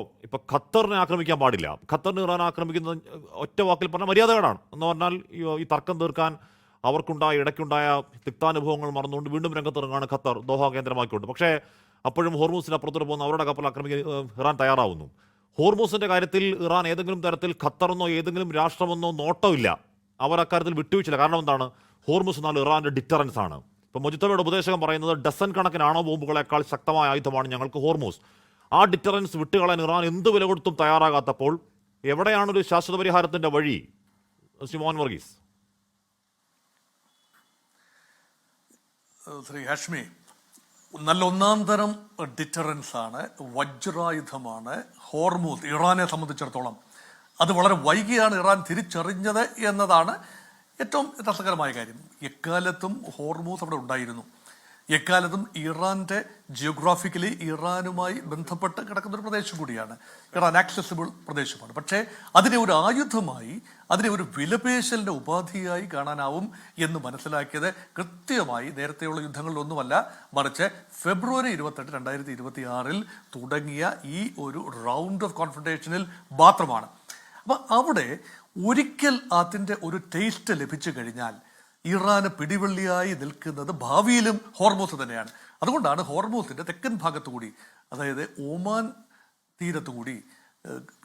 ഖത്തറിനെ ആക്രമിക്കാൻ പാടില്ല, ഖത്തറിന് ഇറാൻ ആക്രമിക്കുന്നത് ഒറ്റ വാക്കിൽ പറഞ്ഞാൽ മര്യാദകേടാണ് എന്ന് പറഞ്ഞാൽ ഈ തർക്കം തീർക്കാൻ ഇടയ്ക്കുണ്ടായ തിക്താനുഭവങ്ങൾ മറന്നുകൊണ്ട് വീണ്ടും രംഗത്തിറങ്ങാണ് ഖത്തർ, ദോഹ കേന്ദ്രമാക്കിക്കൊണ്ട്. പക്ഷേ അപ്പോഴും ഹോർമൂസിന് അപ്പുറത്തോട്ട് പോകുന്ന അവരുടെ കപ്പൽ ആക്രമിക്കാൻ ഇറാൻ തയ്യാറാവുന്നു. ഹോർമൂസിന്റെ കാര്യത്തിൽ ഇറാൻ ഏതെങ്കിലും തരത്തിൽ ഖത്തറെന്നോ ഏതെങ്കിലും രാഷ്ട്രമെന്നോ നോട്ടമില്ല, അവർ അക്കാര്യത്തിൽ വിട്ടുവീഴ്ചില്ല. കാരണം എന്താണ്? ഹോർമൂസ് എന്നാൽ ഇറാന്റെ ഡിറ്ററൻസ് ആണ്. ഇപ്പോൾ മുജിത്തബയുടെ ഉപദേശകം പറയുന്നത് ഡസൻ കണക്കിനാണോ ബോംബുകളെക്കാൾ ശക്തമായ ആയുധമാണ് ഞങ്ങൾക്ക് ഹോർമൂസ്. ആ ഡിറ്ററൻസ് വിട്ടുകളയാൻ ഇറാൻ എന്ത് വില കൊടുത്തും തയ്യാറാകാത്തപ്പോൾ എവിടെയാണൊരു ശാശ്വത പരിഹാരത്തിന്റെ വഴി? ശ്രീ മോഹൻ വർഗീസ്. ശ്രീ ഹാഷ്മി, നല്ല ഒന്നാം തരം ഡിറ്ററൻസ് ആണ്, വജ്രായുധമാണ് ഹോർമൂസ് ഇറാനെ സംബന്ധിച്ചിടത്തോളം. അത് വളരെ വൈകിയാണ് ഇറാൻ തിരിച്ചറിഞ്ഞത് എന്നതാണ് ഏറ്റവും രസകരമായ കാര്യം. എക്കാലത്തും ഹോർമൂസ് അവിടെ ഉണ്ടായിരുന്നു. എക്കാലത്തും ഇറാന്റെ ജിയോഗ്രാഫിക്കലി ഇറാനുമായി ബന്ധപ്പെട്ട് കിടക്കുന്ന ഒരു പ്രദേശം കൂടിയാണ്, ഇറാൻ ആക്സസിബിൾ പ്രദേശമാണ്. പക്ഷേ അതിനെ ഒരു ആയുധമായി, അതിനെ ഒരു വിലപേശലിന്റെ ഉപാധിയായി കാണാനാവും എന്ന് മനസ്സിലാക്കിയത് കൃത്യമായി നേരത്തെയുള്ള യുദ്ധങ്ങളിലൊന്നുമല്ല, മറിച്ച് ഫെബ്രുവരി 28, 2026 തുടങ്ങിയ ഈ ഒരു റൗണ്ട് ഓഫ് കോൺഫ്രണ്ടേഷനിൽ മാത്രമാണ്. അപ്പം അവിടെ ഒരിക്കൽ അതിൻ്റെ ഒരു ടേസ്റ്റ് ലഭിച്ചു കഴിഞ്ഞാൽ ഇറാന് പിടിവള്ളിയായി നിൽക്കുന്നത് ഭാവിയിലും ഹോർമൂസ് തന്നെയാണ്. അതുകൊണ്ടാണ് ഹോർമൂസിന്റെ തെക്കൻ ഭാഗത്തുകൂടി, അതായത് ഒമാൻ തീരത്തുകൂടി,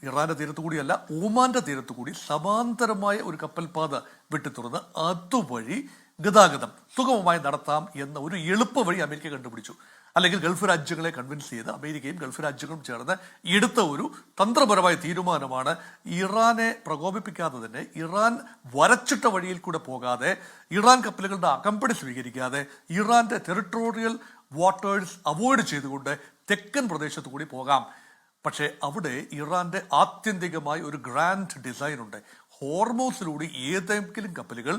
ഇറാന്റെ തീരത്തുകൂടിയല്ല ഒമാന്റെ തീരത്തുകൂടി സമാന്തരമായ ഒരു കപ്പൽപാത വെട്ടിത്തുറന്ന് അതുവഴി ഗതാഗതം സുഗമമായി നടത്താം എന്ന ഒരു എളുപ്പ വഴി അമേരിക്ക കണ്ടുപിടിച്ചു. അല്ലെങ്കിൽ ഗൾഫ് രാജ്യങ്ങളെ കൺവിൻസ് ചെയ്ത് അമേരിക്കയും ഗൾഫ് രാജ്യങ്ങളും ചേർന്ന് എടുത്ത ഒരു തന്ത്രപരമായ തീരുമാനമാണ് ഇറാനെ പ്രകോപിപ്പിക്കാതെ തന്നെ, ഇറാൻ വരച്ചിട്ട വഴിയിൽ കൂടെ പോകാതെ, ഇറാൻ കപ്പലുകളുടെ അകമ്പടി സ്വീകരിക്കാതെ, ഇറാന്റെ ടെറിട്ടോറിയൽ വാട്ടേഴ്സ് അവോയ്ഡ് ചെയ്തുകൊണ്ട് തെക്കൻ പ്രദേശത്തു കൂടി പോകാം. പക്ഷേ അവിടെ ഇറാന്റെ ആത്യന്തികമായി ഒരു ഗ്രാൻഡ് ഡിസൈൻ ഉണ്ട്. ഹോർമൂസിലൂടെ ഏതെങ്കിലും കപ്പലുകൾ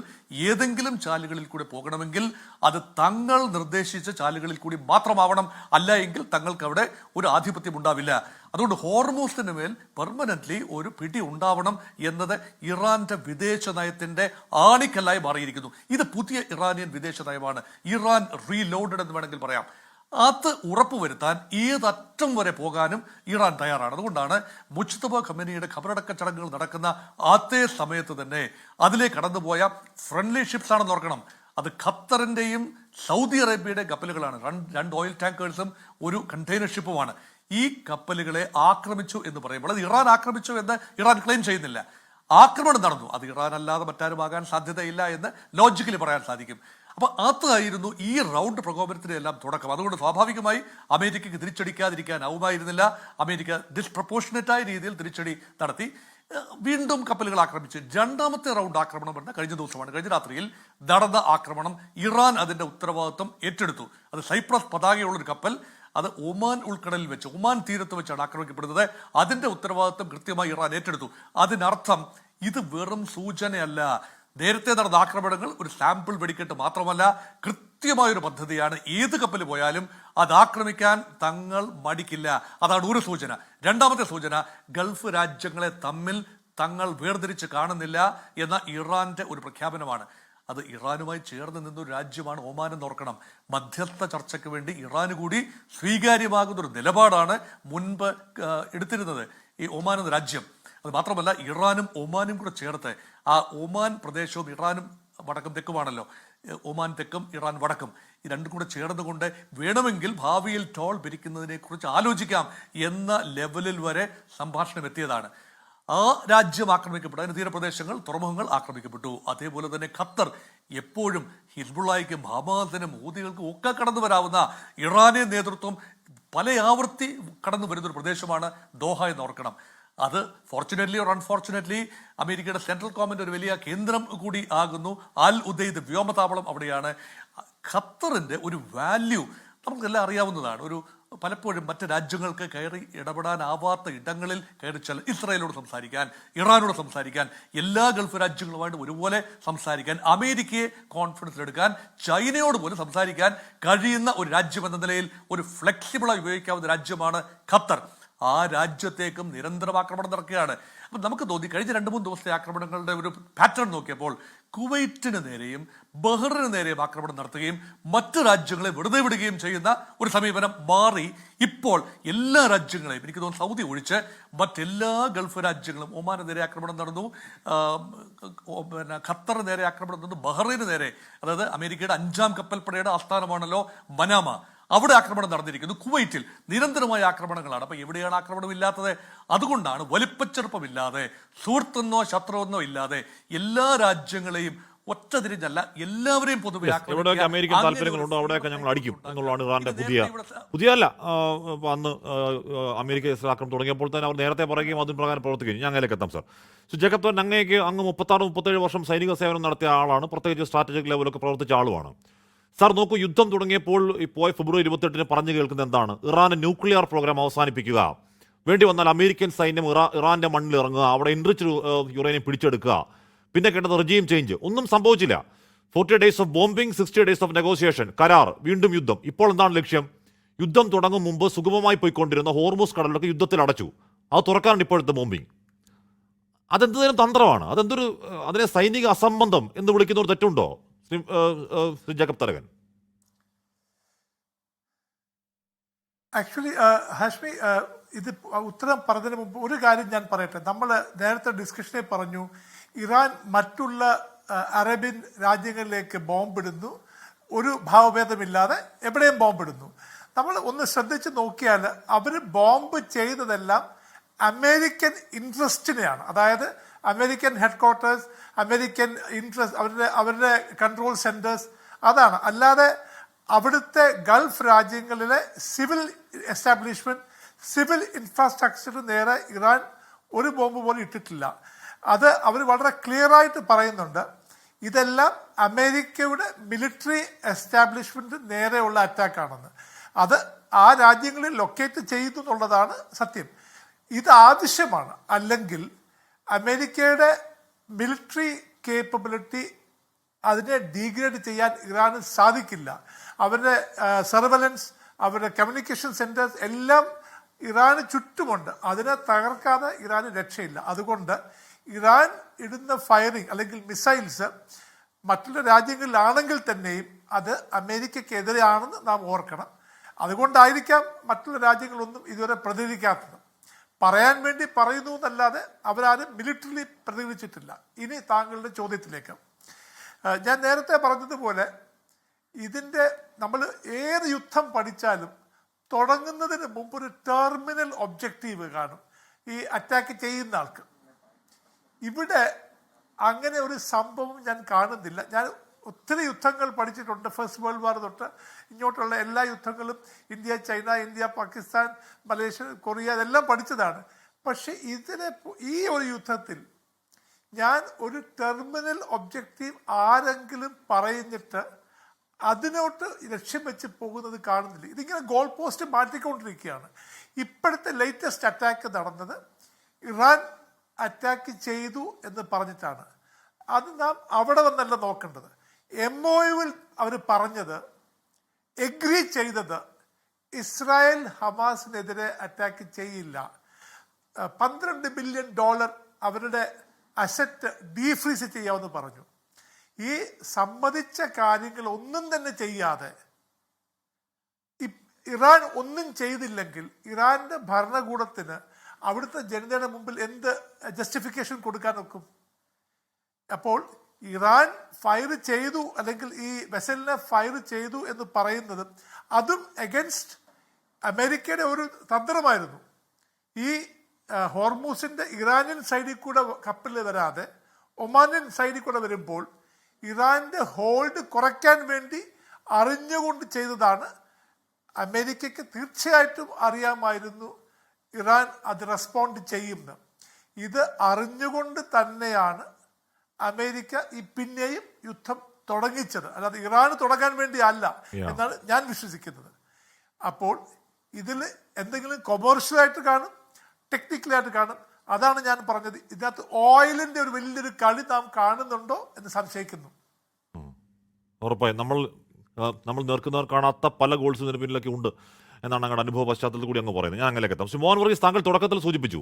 ഏതെങ്കിലും ചാലുകളിൽ കൂടെ പോകണമെങ്കിൽ അത് തങ്ങൾ നിർദ്ദേശിച്ച ചാലുകളിൽ കൂടി മാത്രമാവണം, അല്ല എങ്കിൽ തങ്ങൾക്ക് അവിടെ ഒരു ആധിപത്യം ഉണ്ടാവില്ല. അതുകൊണ്ട് ഹോർമൂസിന് മേൽ പെർമനന്റ്ലി ഒരു പിടി ഉണ്ടാവണം എന്നത് ഇറാന്റെ വിദേശ നയത്തിന്റെ ആണിക്കല്ലായി മാറിയിരിക്കുന്നു. ഇത് പുതിയ ഇറാനിയൻ വിദേശ നയമാണ്, ഇറാൻ റീലോഡഡ് എന്ന് വേണമെങ്കിൽ പറയാം. അത് ഉറപ്പുവരുത്താൻ ഏതറ്റം വരെ പോകാനും ഇറാൻ തയ്യാറാണ്. അതുകൊണ്ടാണ് മുജ്തബ ഖമേനിയുടെ ഖബറടക്ക ചടങ്ങുകൾ നടക്കുന്ന അതേ സമയത്ത് തന്നെ അതിലേക്ക് കടന്നുപോയ ഫ്രണ്ട്ലി ഷിപ്സ് ആണെന്ന് ഓർക്കണം. അത് ഖത്തറിന്റെയും സൗദി അറേബ്യയുടെ കപ്പലുകളാണ്. രണ്ട് ഓയിൽ ടാങ്കേഴ്സും ഒരു കണ്ടെയ്നർ ഷിപ്പുമാണ്. ഈ കപ്പലുകളെ ആക്രമിച്ചു എന്ന് പറയുമ്പോൾ അത് ഇറാൻ ആക്രമിച്ചു എന്ന് ഇറാൻ ക്ലെയിം ചെയ്യുന്നില്ല. ആക്രമണം നടന്നു, അത് ഇറാൻ അല്ലാതെ മറ്റാരും ആകാൻ സാധ്യതയില്ല എന്ന് ലോജിക്കലി പറയാൻ സാധിക്കും. അപ്പൊ അതായിരുന്നു ഈ റൗണ്ട് പ്രകോപനത്തിന്റെ എല്ലാം തുടക്കം. അതുകൊണ്ട് സ്വാഭാവികമായി അമേരിക്കയ്ക്ക് തിരിച്ചടിക്കാതിരിക്കാനാവുമായിരുന്നില്ല. അമേരിക്ക ഡിസ്പ്രപ്പോർഷനേറ്റായ രീതിയിൽ തിരിച്ചടി നടത്തി, വീണ്ടും കപ്പലുകൾ ആക്രമിച്ച് രണ്ടാമത്തെ റൗണ്ട് ആക്രമണം വരുന്ന കഴിഞ്ഞ ദിവസമാണ്. കഴിഞ്ഞ രാത്രിയിൽ നടന്ന ആക്രമണം ഇറാൻ അതിന്റെ ഉത്തരവാദിത്വം ഏറ്റെടുത്തു. അത് സൈപ്രസ് പതാകയുള്ളൊരു കപ്പൽ, അത് ഒമാൻ ഉൾക്കടലിൽ വെച്ച്, ഒമാൻ തീരത്ത് വെച്ചാണ് ആക്രമിക്കപ്പെടുന്നത്. അതിന്റെ ഉത്തരവാദിത്വം കൃത്യമായി ഇറാൻ ഏറ്റെടുത്തു. അതിനർത്ഥം ഇത് വെറും സൂചനയല്ല. നേരത്തെ നടന്ന ആക്രമണങ്ങൾ ഒരു സാമ്പിൾ വെടിക്കെട്ട് മാത്രമല്ല, കൃത്യമായൊരു പദ്ധതിയാണ്. ഏത് കപ്പൽ പോയാലും അത് ആക്രമിക്കാൻ തങ്ങൾ മടിക്കില്ല. അതാണ് ഒരു സൂചന. രണ്ടാമത്തെ സൂചന, ഗൾഫ് രാജ്യങ്ങളെ തമ്മിൽ തങ്ങൾ വേർതിരിച്ച് കാണുന്നില്ല എന്ന ഇറാന്റെ ഒരു പ്രഖ്യാപനമാണ്. അത് ഇറാനുമായി ചേർന്ന് നിന്നൊരു രാജ്യമാണ് ഒമാൻ എന്ന് ഓർക്കണം. മധ്യസ്ഥ ചർച്ചയ്ക്ക് വേണ്ടി ഇറാന് കൂടി സ്വീകാര്യമാകുന്ന ഒരു നിലപാടാണ് മുൻപ് എടുത്തിരുന്നത് ഈ ഒമാൻ എന്ന രാജ്യം. അത് മാത്രമല്ല, ഇറാനും ഒമാനും കൂടെ ചേർത്ത്, ആ ഒമാൻ പ്രദേശവും ഇറാനും വടക്കും തെക്കുമാണല്ലോ, ഒമാൻ തെക്കും ഇറാൻ വടക്കും, ഈ രണ്ടും കൂടെ ചേർന്നുകൊണ്ട് വേണമെങ്കിൽ ഭാവിയിൽ ടോൾ പിരിക്കുന്നതിനെ കുറിച്ച് ആലോചിക്കാം എന്ന ലെവലിൽ വരെ സംഭാഷണം എത്തിയതാണ്. ആ രാജ്യം ആക്രമിക്കപ്പെട്ടു, അതിന് തീരപ്രദേശങ്ങൾ, തുറമുഖങ്ങൾ ആക്രമിക്കപ്പെട്ടു. അതേപോലെ തന്നെ ഖത്തർ എപ്പോഴും ഹിസ്ബുള്ളയ്ക്കും ഹമാസിനും ഹൂതികൾക്കും ഒക്കെ കടന്നു വരാവുന്ന ഇറാനിയ നേതൃത്വം പല ആവർത്തി കടന്നു വരുന്നൊരു പ്രദേശമാണ് ദോഹ എന്ന് ഓർക്കണം. അത് ഫോർച്ചുനേറ്റ്ലി ഓർ അൺഫോർച്ചുനേറ്റ്ലി അമേരിക്കയുടെ സെൻട്രൽ കമാൻഡ് ഒരു വലിയ കേന്ദ്രം കൂടി ആകുന്നു. അൽ ഉദൈദ് വ്യോമതാവളം അവിടെയാണ്. ഖത്തറിൻ്റെ ഒരു വാല്യൂ നമുക്കെല്ലാം അറിയാവുന്നതാണ്. ഒരു പലപ്പോഴും മറ്റ് രാജ്യങ്ങൾക്ക് കയറി ഇടപെടാനാവാത്ത ഇടങ്ങളിൽ കയറി ഇസ്രായേലോട് സംസാരിക്കാൻ, ഇറാനോട് സംസാരിക്കാൻ, എല്ലാ ഗൾഫ് രാജ്യങ്ങളുമായിട്ട് ഒരുപോലെ സംസാരിക്കാൻ, അമേരിക്കയെ കോൺഫിഡൻസിലെടുക്കാൻ, ചൈനയോട് പോലും സംസാരിക്കാൻ കഴിയുന്ന ഒരു രാജ്യം എന്ന നിലയിൽ ഒരു ഫ്ലെക്സിബിളായി ഉപയോഗിക്കാവുന്ന രാജ്യമാണ് ഖത്തർ. ആ രാജ്യത്തേക്കും നിരന്തരം ആക്രമണം നടക്കുകയാണ്. അപ്പം നമുക്ക് തോന്നി കഴിഞ്ഞ 2-3 ദിവസത്തെ ആക്രമണങ്ങളുടെ ഒരു പാറ്റേൺ നോക്കിയപ്പോൾ കുവൈറ്റിന് നേരെയും ബഹ്റിന് നേരെയും ആക്രമണം നടത്തുകയും മറ്റു രാജ്യങ്ങളെ വെറുതെ വിടുകയും ചെയ്യുന്ന ഒരു സമീപനം മാറി ഇപ്പോൾ എല്ലാ രാജ്യങ്ങളെയും, എനിക്ക് തോന്നുന്നു സൗദി ഒഴിച്ച് മറ്റെല്ലാ ഗൾഫ് രാജ്യങ്ങളും, ഒമാന് നേരെ ആക്രമണം നടന്നു, പിന്നെ ഖത്തറിന് നേരെ ആക്രമണം നടന്നു, ബഹ്റൈന് നേരെ, അതായത് അമേരിക്കയുടെ 5ാം കപ്പൽപ്പടയുടെ ആസ്ഥാനമാണല്ലോ മനാമ, അവിടെ ആക്രമണം നടന്നിരിക്കുന്നു. കുവൈറ്റിൽ നിരന്തരമായ ആക്രമണങ്ങളാണ്. അപ്പൊ എവിടെയാണ് ആക്രമണം ഇല്ലാത്തത്? അതുകൊണ്ടാണ് വലിപ്പച്ചെറുപ്പമില്ലാതെ, സുഹൃത്തെന്നോ ശത്രുവെന്നോ ഇല്ലാതെ എല്ലാ രാജ്യങ്ങളെയും ഒറ്റ തിരിഞ്ഞല്ല എല്ലാവരെയും പൊതുവെ എവിടെയൊക്കെ അമേരിക്കൻ താല്പര്യങ്ങളുണ്ടോ അവിടെയൊക്കെ ഞങ്ങൾ അടിക്കും എന്നുള്ളതാണ് ഇറാന്റെ പുതിയല്ല അന്ന് അമേരിക്ക ഇസ്രായേൽ ആക്രമണം തുടങ്ങിയപ്പോൾ തന്നെ അവർ നേരത്തെ പറയുകയും അതിന് പ്രകാരം പ്രവർത്തിക്കുകയും. ഞാൻ അങ്ങനെയൊക്കെ എത്താം സാർ. ജേക്കബ്, അങ്ങേക്ക് അങ്ങ് 36-37 വർഷം സൈനിക സേവനം നടത്തിയ ആളാണ്, പ്രത്യേകിച്ച് സ്ട്രാറ്റജിക് ലെവലൊക്കെ പ്രവർത്തിച്ച ആളുമാണ്. സാർ നോക്കൂ, യുദ്ധം തുടങ്ങിയപ്പോൾ പോയ ഫെബ്രുവരി 28-ന് പറഞ്ഞു കേൾക്കുന്നത് എന്താണ്? ഇറാൻ ന്യൂക്ലിയർ പ്രോഗ്രാം അവസാനിപ്പിക്കുക, വേണ്ടി വന്നാൽ അമേരിക്കൻ സൈന്യം ഇറാന്റെ മണ്ണിൽ ഇറങ്ങുക, അവിടെ എൻറിച്ച് യുറേനിയം പിടിച്ചെടുക്കുക, പിന്നെ കേട്ടത് റെജീം ചേഞ്ച്. ഒന്നും സംഭവിച്ചില്ല. 40 days of bombing, 60 days of negotiation, കരാർ, വീണ്ടും യുദ്ധം. ഇപ്പോൾ എന്താണ് ലക്ഷ്യം? യുദ്ധം തുടങ്ങും മുമ്പ് സുഗമമായി പോയിക്കൊണ്ടിരുന്ന ഹോർമുസ് കടലൊക്കെ യുദ്ധത്തിൽ അടച്ചു. അത് തുറക്കാനാണ് ഇപ്പോഴത്തെ ബോംബിംഗ്. അതെന്തുതരം തന്ത്രമാണ്? അതിനെ സൈനിക അസംബന്ധം എന്ന് വിളിക്കുന്ന ഒരു തെറ്റുണ്ടോ ശ്രീ ജേക്കബ് തരകൻ? ആക്ച്വലി ഹാഷ്മി, ഇത് ഉത്തരം പറഞ്ഞതിന് മുമ്പ് ഒരു കാര്യം ഞാൻ പറയട്ടെ. നമ്മൾ നേരത്തെ ഡിസ്കഷനെ പറഞ്ഞു ഇറാൻ മറ്റുള്ള അറേബ്യൻ രാജ്യങ്ങളിലേക്ക് ബോംബിടുന്നു, ഒരു ഭാവഭേദമില്ലാതെ എവിടെയും ബോംബിടുന്നു. നമ്മൾ ഒന്ന് ശ്രദ്ധിച്ച് നോക്കിയാൽ അവർ ബോംബ് ചെയ്തതെല്ലാം അമേരിക്കൻ ഇൻട്രസ്റ്റിനെയാണ്. അതായത് അമേരിക്കൻ ഹെഡ്ക്വാർട്ടേഴ്സ്, അമേരിക്കൻ ഇൻട്രസ്റ്റ്, അവരുടെ കൺട്രോൾ സെൻറ്റേഴ്സ്, അതാണ്. അല്ലാതെ അവിടുത്തെ ഗൾഫ് രാജ്യങ്ങളിലെ സിവിൽ എസ്റ്റാബ്ലിഷ്മെൻറ്റ്, സിവിൽ ഇൻഫ്രാസ്ട്രക്ചറിന് നേരെ ഇറാൻ ഒരു ബോംബ് പോലും ഇട്ടിട്ടില്ല. അത് അവർ വളരെ ക്ലിയറായിട്ട് പറയുന്നുണ്ട്. ഇതെല്ലാം അമേരിക്കയുടെ മിലിറ്ററി എസ്റ്റാബ്ലിഷ്മെൻറ്റ് നേരെയുള്ള അറ്റാക്കാണെന്ന്. അത് ആ രാജ്യങ്ങളിൽ ലൊക്കേറ്റ് ചെയ്യുന്നു എന്നുള്ളതാണ് സത്യം. ഇത് ആവശ്യമാണ്. അല്ലെങ്കിൽ അമേരിക്കയുടെ മിലിറ്ററി കേപ്പബിലിറ്റി അതിനെ ഡീഗ്രേഡ് ചെയ്യാൻ ഇറാന് സാധിക്കില്ല. അവരുടെ സർവലൻസ്, അവരുടെ കമ്മ്യൂണിക്കേഷൻ സെൻറ്റേഴ്സ് എല്ലാം ഇറാന് ചുറ്റുമുണ്ട്. അതിനെ തകർക്കാതെ ഇറാന് രക്ഷയില്ല. അതുകൊണ്ട് ഇറാൻ ഇടുന്ന ഫയറിങ് അല്ലെങ്കിൽ മിസൈൽസ് മറ്റുള്ള രാജ്യങ്ങളിലാണെങ്കിൽ തന്നെയും അത് അമേരിക്കക്കെതിരെയാണെന്ന് നാം ഓർക്കണം. അതുകൊണ്ടായിരിക്കാം മറ്റുള്ള രാജ്യങ്ങളൊന്നും ഇതുവരെ പ്രതികരിക്കാത്തത്. പറയാൻ വേണ്ടി പറയുന്നു എന്നല്ലാതെ അവരാരും മിലിറ്ററിലി പ്രതികരിച്ചിട്ടില്ല. ഇനി താങ്കളുടെ ചോദ്യത്തിലേക്ക്, ഞാൻ നേരത്തെ പറഞ്ഞതുപോലെ ഇതിൻ്റെ നമ്മൾ ഏത് യുദ്ധം പഠിച്ചാലും തുടങ്ങുന്നതിന് മുമ്പ് ഒരു ടെർമിനൽ ഒബ്ജക്റ്റീവ് കാണും ഈ അറ്റാക്ക് ചെയ്യുന്ന ആൾക്ക്. ഇവിടെ അങ്ങനെ ഒരു സംഭവം ഞാൻ കാണുന്നില്ല. ഞാൻ ഒത്തിരി യുദ്ധങ്ങൾ പഠിച്ചിട്ടുണ്ട്. ഫസ്റ്റ് വേൾഡ് വാർ തൊട്ട് ഇങ്ങോട്ടുള്ള എല്ലാ യുദ്ധങ്ങളും, India China, India Pakistan, Malaysia, Korea, ഇതെല്ലാം പഠിച്ചതാണ്. പക്ഷെ ഈ ഒരു യുദ്ധത്തിൽ ഞാൻ ഒരു ടെർമിനൽ ഒബ്ജക്റ്റീവ് ആരെങ്കിലും പറഞ്ഞിട്ട് അതിനോട്ട് ലക്ഷ്യം വെച്ച് പോകുന്നത് കാണുന്നില്ല. ഇതിങ്ങനെ ഗോൾ പോസ്റ്റ് മാറ്റിക്കൊണ്ടിരിക്കുകയാണ്. ഇപ്പോഴത്തെ ലേറ്റസ്റ്റ് അറ്റാക്ക് നടന്നത് ഇറാൻ അറ്റാക്ക് ചെയ്തു എന്ന് പറഞ്ഞിട്ടാണ്. അത് നാം അവിടെ വന്നല്ല നോക്കേണ്ടത്. MOUവിൽ അവർ പറഞ്ഞത്, എഗ്രി ചെയ്തത്, ഇസ്രായേൽ ഹമാസിനെതിരെ അറ്റാക്ക് ചെയ്യില്ല, $12 ബില്യൺ അവരുടെ അസറ്റ് ഡീഫ്രീസ് ചെയ്യാമെന്ന് പറഞ്ഞു. ഈ സമ്മതിച്ച കാര്യങ്ങൾ ഒന്നും തന്നെ ചെയ്യാതെ ഇറാൻ ഒന്നും ചെയ്തില്ലെങ്കിൽ ഇറാന്റെ ഭരണകൂടത്തിന് അവിടുത്തെ ജനതയുടെ മുമ്പിൽ എന്ത് ജസ്റ്റിഫിക്കേഷൻ കൊടുക്കാൻ നോക്കും? അപ്പോൾ ഇറാൻ ഫയർ ചെയ്തു അല്ലെങ്കിൽ ഈ വെസലിനെ ഫയർ ചെയ്തു എന്ന് പറയുന്നത് അതും എഗൻസ്റ്റ് അമേരിക്കയുടെ ഒരു തന്ത്രമായിരുന്നു. ഈ ഹോർമൂസിൻ്റെ ഇറാനിയൻ സൈഡിൽ കൂടെ കപ്പൽ വരാതെ ഒമാനിയൻ സൈഡിൽ കൂടെ വരുമ്പോൾ ഇറാൻ്റെ ഹോൾഡ് കുറയ്ക്കാൻ വേണ്ടി അറിഞ്ഞുകൊണ്ട് ചെയ്തതാണ്. അമേരിക്കയ്ക്ക് തീർച്ചയായിട്ടും അറിയാമായിരുന്നു ഇറാൻ അത് റെസ്പോണ്ട് ചെയ്യുമെന്ന്. ഇത് അറിഞ്ഞുകൊണ്ട് തന്നെയാണ് അമേരിക്ക പിന്നെയും യുദ്ധം തുടങ്ങിച്ചത്, അല്ലാതെ ഇറാന് തുടങ്ങാൻ വേണ്ടി അല്ല എന്നാണ് ഞാൻ വിശ്വസിക്കുന്നത്. അപ്പോൾ ഇതിൽ എന്തെങ്കിലും കൊമേഴ്ഷ്യലായിട്ട് കാണും, ടെക്നിക്കലായിട്ട് കാണും. അതാണ് ഞാൻ പറഞ്ഞത്. ഇതിനകത്ത് ഓയിലിന്റെ ഒരു വലിയൊരു കളി നാം കാണുന്നുണ്ടോ എന്ന് സംശയിക്കുന്നു. ഉറപ്പായും നമ്മൾ നേർക്കുനേർ കാണാത്ത പല ഗോൾസ് ഇതിന് പിന്നിലൊക്കെ ഉണ്ട് എന്നാണ് ഞങ്ങളുടെ അനുഭവ പശ്ചാത്തലത്തിൽ കൂടി അങ്ങ് പറയുന്നത്. ഞാൻ അങ്ങനെയൊക്കെ എത്താം. മോഹൻ വർഗീസ്, താങ്കൾ തുടക്കത്തിൽ സൂചിപ്പിച്ചു,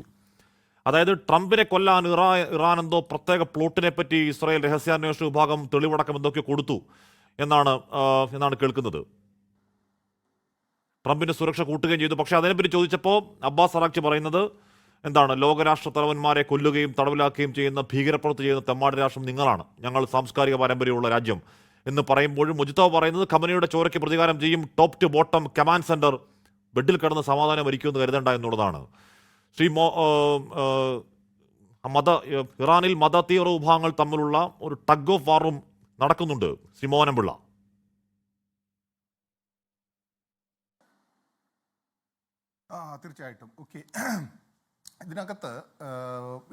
അതായത് ട്രംപിനെ കൊല്ലാൻ ഇറാൻ എന്തോ പ്രത്യേക പ്ലോട്ടിനെ പറ്റി ഇസ്രായേൽ രഹസ്യാന്വേഷണ വിഭാഗം തെളിവടക്കം എന്തൊക്കെ കൊടുത്തു എന്നാണ് കേൾക്കുന്നത്. ട്രംപിന്റെ സുരക്ഷ കൂട്ടുകയും ചെയ്തു. പക്ഷേ അതിനെപ്പറ്റി ചോദിച്ചപ്പോൾ അബ്ബാസ് അറാഖ്ചി പറയുന്നത് എന്താണ്, ലോകരാഷ്ട്ര തലവന്മാരെ കൊല്ലുകയും തടവിലാക്കുകയും ചെയ്യുന്ന ഭീകരപ്രവൃത്തി ചെയ്യുന്ന തെമ്മാടി രാഷ്ട്രം നിങ്ങളാണ്, ഞങ്ങൾ സാംസ്കാരിക പാരമ്പര്യമുള്ള രാജ്യം എന്ന് പറയുമ്പോഴും മുജിത്തവ് പറയുന്നത് ഖമനിയുടെ ചോരയ്ക്ക് പ്രതികാരം ചെയ്യും, top to bottom command centre ബെഡിൽ കിടന്ന് സമാധാനം ഭരിക്കുമെന്ന് കരുതേണ്ട എന്നുള്ളതാണ്. ഇറാനിൽ മത തീവ്ര വിഭാഗങ്ങൾ തമ്മിലുള്ള ഒരു ടഗ് ഓഫ് വാറും നടക്കുന്നുണ്ട്. ശ്രീ മോഹനപിള്ള. തീർച്ചയായിട്ടും. ഓക്കെ, ഇതിനകത്ത്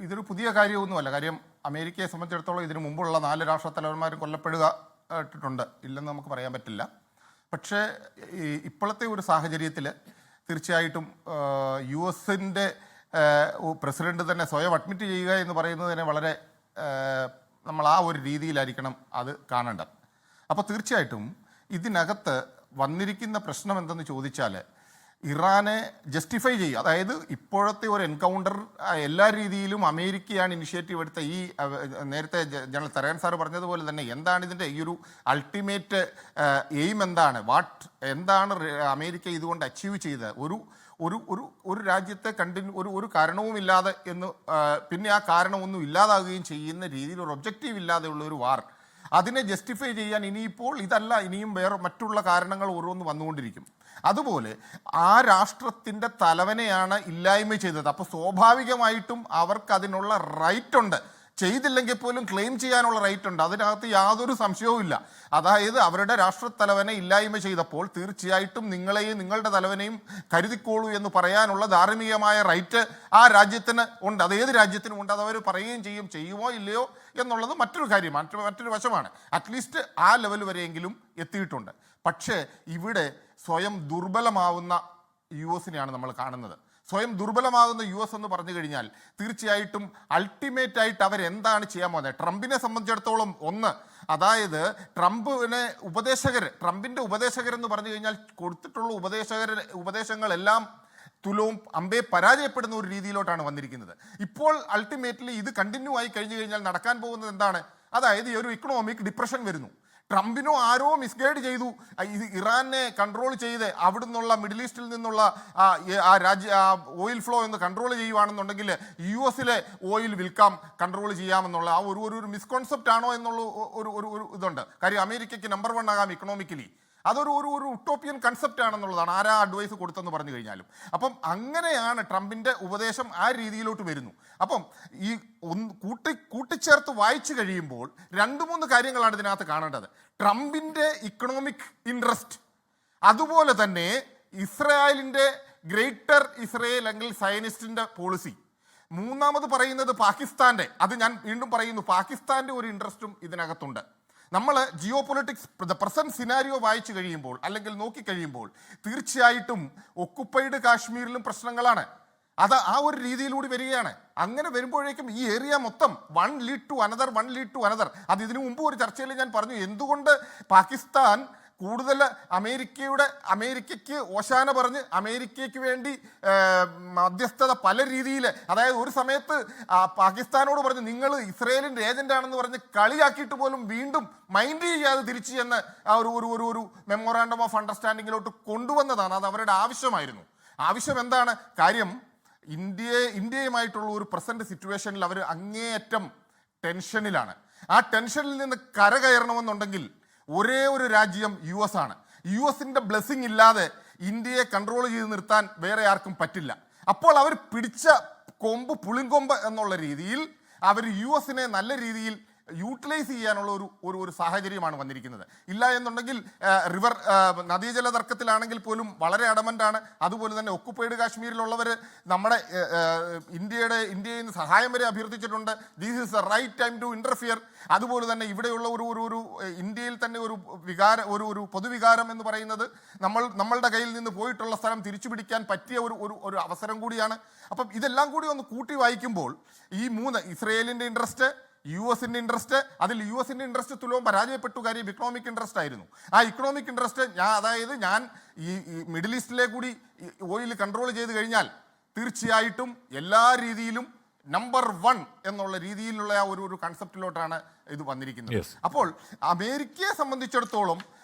ഇതൊരു പുതിയ കാര്യമൊന്നുമല്ല. കാര്യം അമേരിക്കയെ സംബന്ധിച്ചിടത്തോളം ഇതിനു മുമ്പുള്ള 4 രാഷ്ട്ര തലവന്മാരും കൊല്ലപ്പെടുകയിട്ടുണ്ട്, ഇല്ലെന്ന് നമുക്ക് പറയാൻ പറ്റില്ല. പക്ഷേ ഇപ്പോഴത്തെ ഒരു സാഹചര്യത്തിൽ തീർച്ചയായിട്ടും US-ൻ്റെ പ്രസിഡന്റ് തന്നെ സ്വയം അഡ്മിറ്റ് ചെയ്യുക എന്ന് പറയുന്നതിനെ വളരെ നമ്മൾ ആ ഒരു രീതിയിലായിരിക്കണം അത് കാണേണ്ടത്. അപ്പോൾ തീർച്ചയായിട്ടും ഇതിനകത്ത് വന്നിരിക്കുന്ന പ്രശ്നം എന്തെന്ന് ചോദിച്ചാൽ, ഇറാനെ ജസ്റ്റിഫൈ ചെയ്യുക, അതായത് ഇപ്പോഴത്തെ ഒരു എൻകൗണ്ടർ എല്ലാ രീതിയിലും അമേരിക്കയാണ് ഇനിഷ്യേറ്റീവ് എടുത്ത. ഈ നേരത്തെ ജനറൽ തരകൻ സാർ പറഞ്ഞതുപോലെ തന്നെ എന്താണ് ഇതിൻ്റെ ഈ ഒരു അൾട്ടിമേറ്റ് എയിം, എന്താണ് അമേരിക്ക ഇതുകൊണ്ട് അച്ചീവ് ചെയ്തത്? ഒരു രാജ്യത്തെ ഒരു കാരണവുമില്ലാതെ പിന്നെ ആ കാരണമൊന്നും ഇല്ലാതാകുകയും ചെയ്യുന്ന രീതിയിൽ ഒരു ഒബ്ജക്റ്റീവ് ഇല്ലാതെയുള്ള ഒരു വാർ, അതിനെ ജസ്റ്റിഫൈ ചെയ്യാൻ ഇനിയിപ്പോൾ ഇതല്ല, ഇനിയും വേറെ മറ്റുള്ള കാരണങ്ങൾ ഓരോന്ന് വന്നുകൊണ്ടിരിക്കും. അതുപോലെ ആ രാഷ്ട്രത്തിൻ്റെ തലവനെയാണ് ഇല്ലായ്മ ചെയ്തത്. അപ്പോൾ സ്വാഭാവികമായിട്ടും അവർക്ക് അതിനുള്ള റൈറ്റ് ഉണ്ട്, ചെയ്തില്ലെങ്കിൽ പോലും ക്ലെയിം ചെയ്യാനുള്ള റൈറ്റ് ഉണ്ട്. അതിനകത്ത് യാതൊരു സംശയവുമില്ല. അതായത് അവരുടെ രാഷ്ട്രത്തലവനെ ഇല്ലായ്മ ചെയ്തപ്പോൾ തീർച്ചയായിട്ടും നിങ്ങളെയും നിങ്ങളുടെ തലവനെയും കരുതിക്കോളൂ എന്ന് പറയാനുള്ള ധാർമ്മികമായ റൈറ്റ് ആ രാജ്യത്തിന് ഉണ്ട്. അത് ഏത് രാജ്യത്തിനും ഉണ്ട്. അത് അവർ പറയുകയും ചെയ്യുമോ ഇല്ലയോ എന്നുള്ളത് മറ്റൊരു കാര്യം, മറ്റൊരു വശമാണ്. അറ്റ്ലീസ്റ്റ് ആ ലെവൽ വരെയെങ്കിലും എത്തിയിട്ടുണ്ട്. പക്ഷേ ഇവിടെ സ്വയം ദുർബലമാവുന്ന US-നെയാണ് നമ്മൾ കാണുന്നത്. സ്വയം ദുർബലമാകുന്ന US എന്ന് പറഞ്ഞു കഴിഞ്ഞാൽ തീർച്ചയായിട്ടും അൾട്ടിമേറ്റ് ആയിട്ട് അവരെന്താണ് ചെയ്യാൻ പോകുന്നത്? ട്രംപിനെ സംബന്ധിച്ചിടത്തോളം അതായത് ട്രംപിൻ്റെ ഉപദേശകരെന്ന് പറഞ്ഞു കഴിഞ്ഞാൽ കൊടുത്തിട്ടുള്ള ഉപദേശങ്ങളെല്ലാം തുലവും അമ്പേ പരാജയപ്പെടുന്ന ഒരു രീതിയിലോട്ടാണ് വന്നിരിക്കുന്നത്. ഇപ്പോൾ അൾട്ടിമേറ്റ്ലി ഇത് കണ്ടിന്യൂ ആയി കഴിഞ്ഞു കഴിഞ്ഞാൽ നടക്കാൻ പോകുന്നത് എന്താണ്? അതായത് ഈ ഒരു ഇക്കണോമിക് ഡിപ്രഷൻ വരുന്നു. ട്രംപിനോ ആരോ മിസ്ഗൈഡ് ചെയ്തു, ഇറാനെ കൺട്രോൾ ചെയ്ത് അവിടെ നിന്നുള്ള മിഡിൽ ഈസ്റ്റിൽ നിന്നുള്ള ഓയിൽ ഫ്ലോ എന്ന് കൺട്രോൾ ചെയ്യുവാണെന്നുണ്ടെങ്കിൽ US-ലെ ഓയിൽ വിൽക്കാം, കൺട്രോൾ ചെയ്യാമെന്നുള്ള ആ ഒരു മിസ്കോൺസെപ്റ്റ് ആണോ എന്നുള്ള ഒരു ഇതുണ്ട്. കാര്യം അമേരിക്കയ്ക്ക് നമ്പർ 1 ആകാം ഇക്കണോമിക്കലി. അതൊരു ഉട്ടോപ്പിയൻ കൺസെപ്റ്റ് ആണെന്നുള്ളതാണ് ആരാ അഡ്വൈസ് കൊടുത്തെന്ന് പറഞ്ഞു കഴിഞ്ഞാലും. അപ്പം അങ്ങനെയാണ് ട്രംപിൻ്റെ ഉപദേശം ആ രീതിയിലോട്ട് വരുന്നു. അപ്പം ഈ കൂട്ടിച്ചേർത്ത് വായിച്ചു കഴിയുമ്പോൾ 2-3 കാര്യങ്ങളാണ് ഇതിനകത്ത് കാണേണ്ടത്. ട്രംപിൻ്റെ ഇക്കണോമിക് ഇൻട്രസ്റ്റ്, അതുപോലെ തന്നെ ഇസ്രായേലിൻ്റെ ഗ്രേറ്റർ ഇസ്രായേൽ അല്ലെങ്കിൽ സയനിസ്റ്റിൻ്റെ പോളിസി, മൂന്നാമത് പറയുന്നത് പാകിസ്ഥാൻ്റെ, അത് ഞാൻ വീണ്ടും പറയുന്നു, പാകിസ്ഥാൻ്റെ ഒരു ഇൻട്രസ്റ്റും ഇതിനകത്തുണ്ട്. നമ്മൾ ജിയോ പൊളിറ്റിക്സ് പ്രസന്റ് സിനാരിയോ വായിച്ചു കഴിയുമ്പോൾ അല്ലെങ്കിൽ നോക്കിക്കഴിയുമ്പോൾ തീർച്ചയായിട്ടും ഒക്കുപ്പൈഡ് കാശ്മീരിലും പ്രശ്നങ്ങളാണ്. അത് ആ ഒരു രീതിയിലൂടെ വരികയാണ്. അങ്ങനെ വരുമ്പോഴേക്കും ഈ ഏരിയ മൊത്തം വൺ ലീഡ് ടു അനദർ. അത് ഇതിനു മുമ്പ് ഒരു ചർച്ചയിൽ ഞാൻ പറഞ്ഞു, എന്തുകൊണ്ട് പാകിസ്ഥാൻ കൂടുതൽ അമേരിക്കയ്ക്ക് ഓശാന പറഞ്ഞ് അമേരിക്കയ്ക്ക് വേണ്ടി മധ്യസ്ഥത പല രീതിയിൽ, അതായത് ഒരു സമയത്ത് പാകിസ്ഥാനോട് പറഞ്ഞ് നിങ്ങൾ ഇസ്രയേലിൻ്റെ ഏജന്റ് ആണെന്ന് പറഞ്ഞ് കളിയാക്കിയിട്ട് പോലും വീണ്ടും മൈൻഡ് ചെയ്യാതെ തിരിച്ചു എന്ന് ആ ഒരു മെമ്മോറാണ്ടം ഓഫ് അണ്ടർസ്റ്റാൻഡിങ്ങിലോട്ട് കൊണ്ടുവന്നതാണ്. അത് അവരുടെ ആവശ്യമായിരുന്നു. ആവശ്യം എന്താണ്? കാര്യം ഇന്ത്യയുമായിട്ടുള്ള ഒരു പ്രസന്റ് സിറ്റുവേഷനിൽ അവർ അങ്ങേയറ്റം ടെൻഷനിലാണ്. ആ ടെൻഷനിൽ നിന്ന് കരകയറണമെന്നുണ്ടെങ്കിൽ ഒരേ ഒരു രാജ്യം US ആണ്. US-ൻ്റെ ബ്ലെസ്സിങ് ഇല്ലാതെ ഇന്ത്യയെ കൺട്രോൾ ചെയ്ത് നിർത്താൻ വേറെ ആർക്കും പറ്റില്ല. അപ്പോൾ അവർ പിടിച്ച കൊമ്പ് പുളിങ്കൊമ്പ് എന്നുള്ള രീതിയിൽ അവർ US-നെ നല്ല രീതിയിൽ യൂട്ടിലൈസ് ചെയ്യാനുള്ള ഒരു സാഹചര്യമാണ് വന്നിരിക്കുന്നത്. ഇല്ല എന്നുണ്ടെങ്കിൽ റിവർ നദീജല തർക്കത്തിലാണെങ്കിൽ പോലും വളരെ അഡമൻ്റാണ്. അതുപോലെ തന്നെ ഒക്കുപ്പൈഡ് കാശ്മീരിലുള്ളവർ നമ്മുടെ ഇന്ത്യയിൽ നിന്ന് സഹായം വരെ അഭ്യർത്ഥിച്ചിട്ടുണ്ട്. This is a right time to interfere. അതുപോലെ തന്നെ ഇവിടെയുള്ള ഒരു ഇന്ത്യയിൽ തന്നെ ഒരു പൊതുവികാരം എന്ന് പറയുന്നത് നമ്മളുടെ കയ്യിൽ നിന്ന് പോയിട്ടുള്ള സ്ഥലം തിരിച്ചു പിടിക്കാൻ പറ്റിയ ഒരു അവസരം കൂടിയാണ്. അപ്പം ഇതെല്ലാം കൂടി ഒന്ന് കൂട്ടി വായിക്കുമ്പോൾ ഈ ഇസ്രയേലിൻ്റെ ഇൻട്രസ്റ്റ്, US-ന്റെ ഇൻട്രസ്റ്റ്, അതിൽ US-ന്റെ ഇൻട്രസ്റ്റ് തുലവും പരാജയപ്പെട്ടു. കാര്യം ഇക്കണോമിക് ഇൻട്രസ്റ്റ് ആയിരുന്നു. ആ ഇക്കണോമിക് ഇൻട്രസ്റ്റ് ഞാൻ ഈ മിഡിൽ ഈസ്റ്റിലെ കൂടി ഓയിൽ കൺട്രോൾ ചെയ്ത് കഴിഞ്ഞാൽ തീർച്ചയായിട്ടും എല്ലാ രീതിയിലും നമ്പർ 1 എന്നുള്ള രീതിയിലുള്ള ആ ഒരു കൺസെപ്റ്റിലോട്ടാണ് ഇത് വന്നിരിക്കുന്നത്. അപ്പോൾ അമേരിക്കയെ സംബന്ധിച്ചിടത്തോളം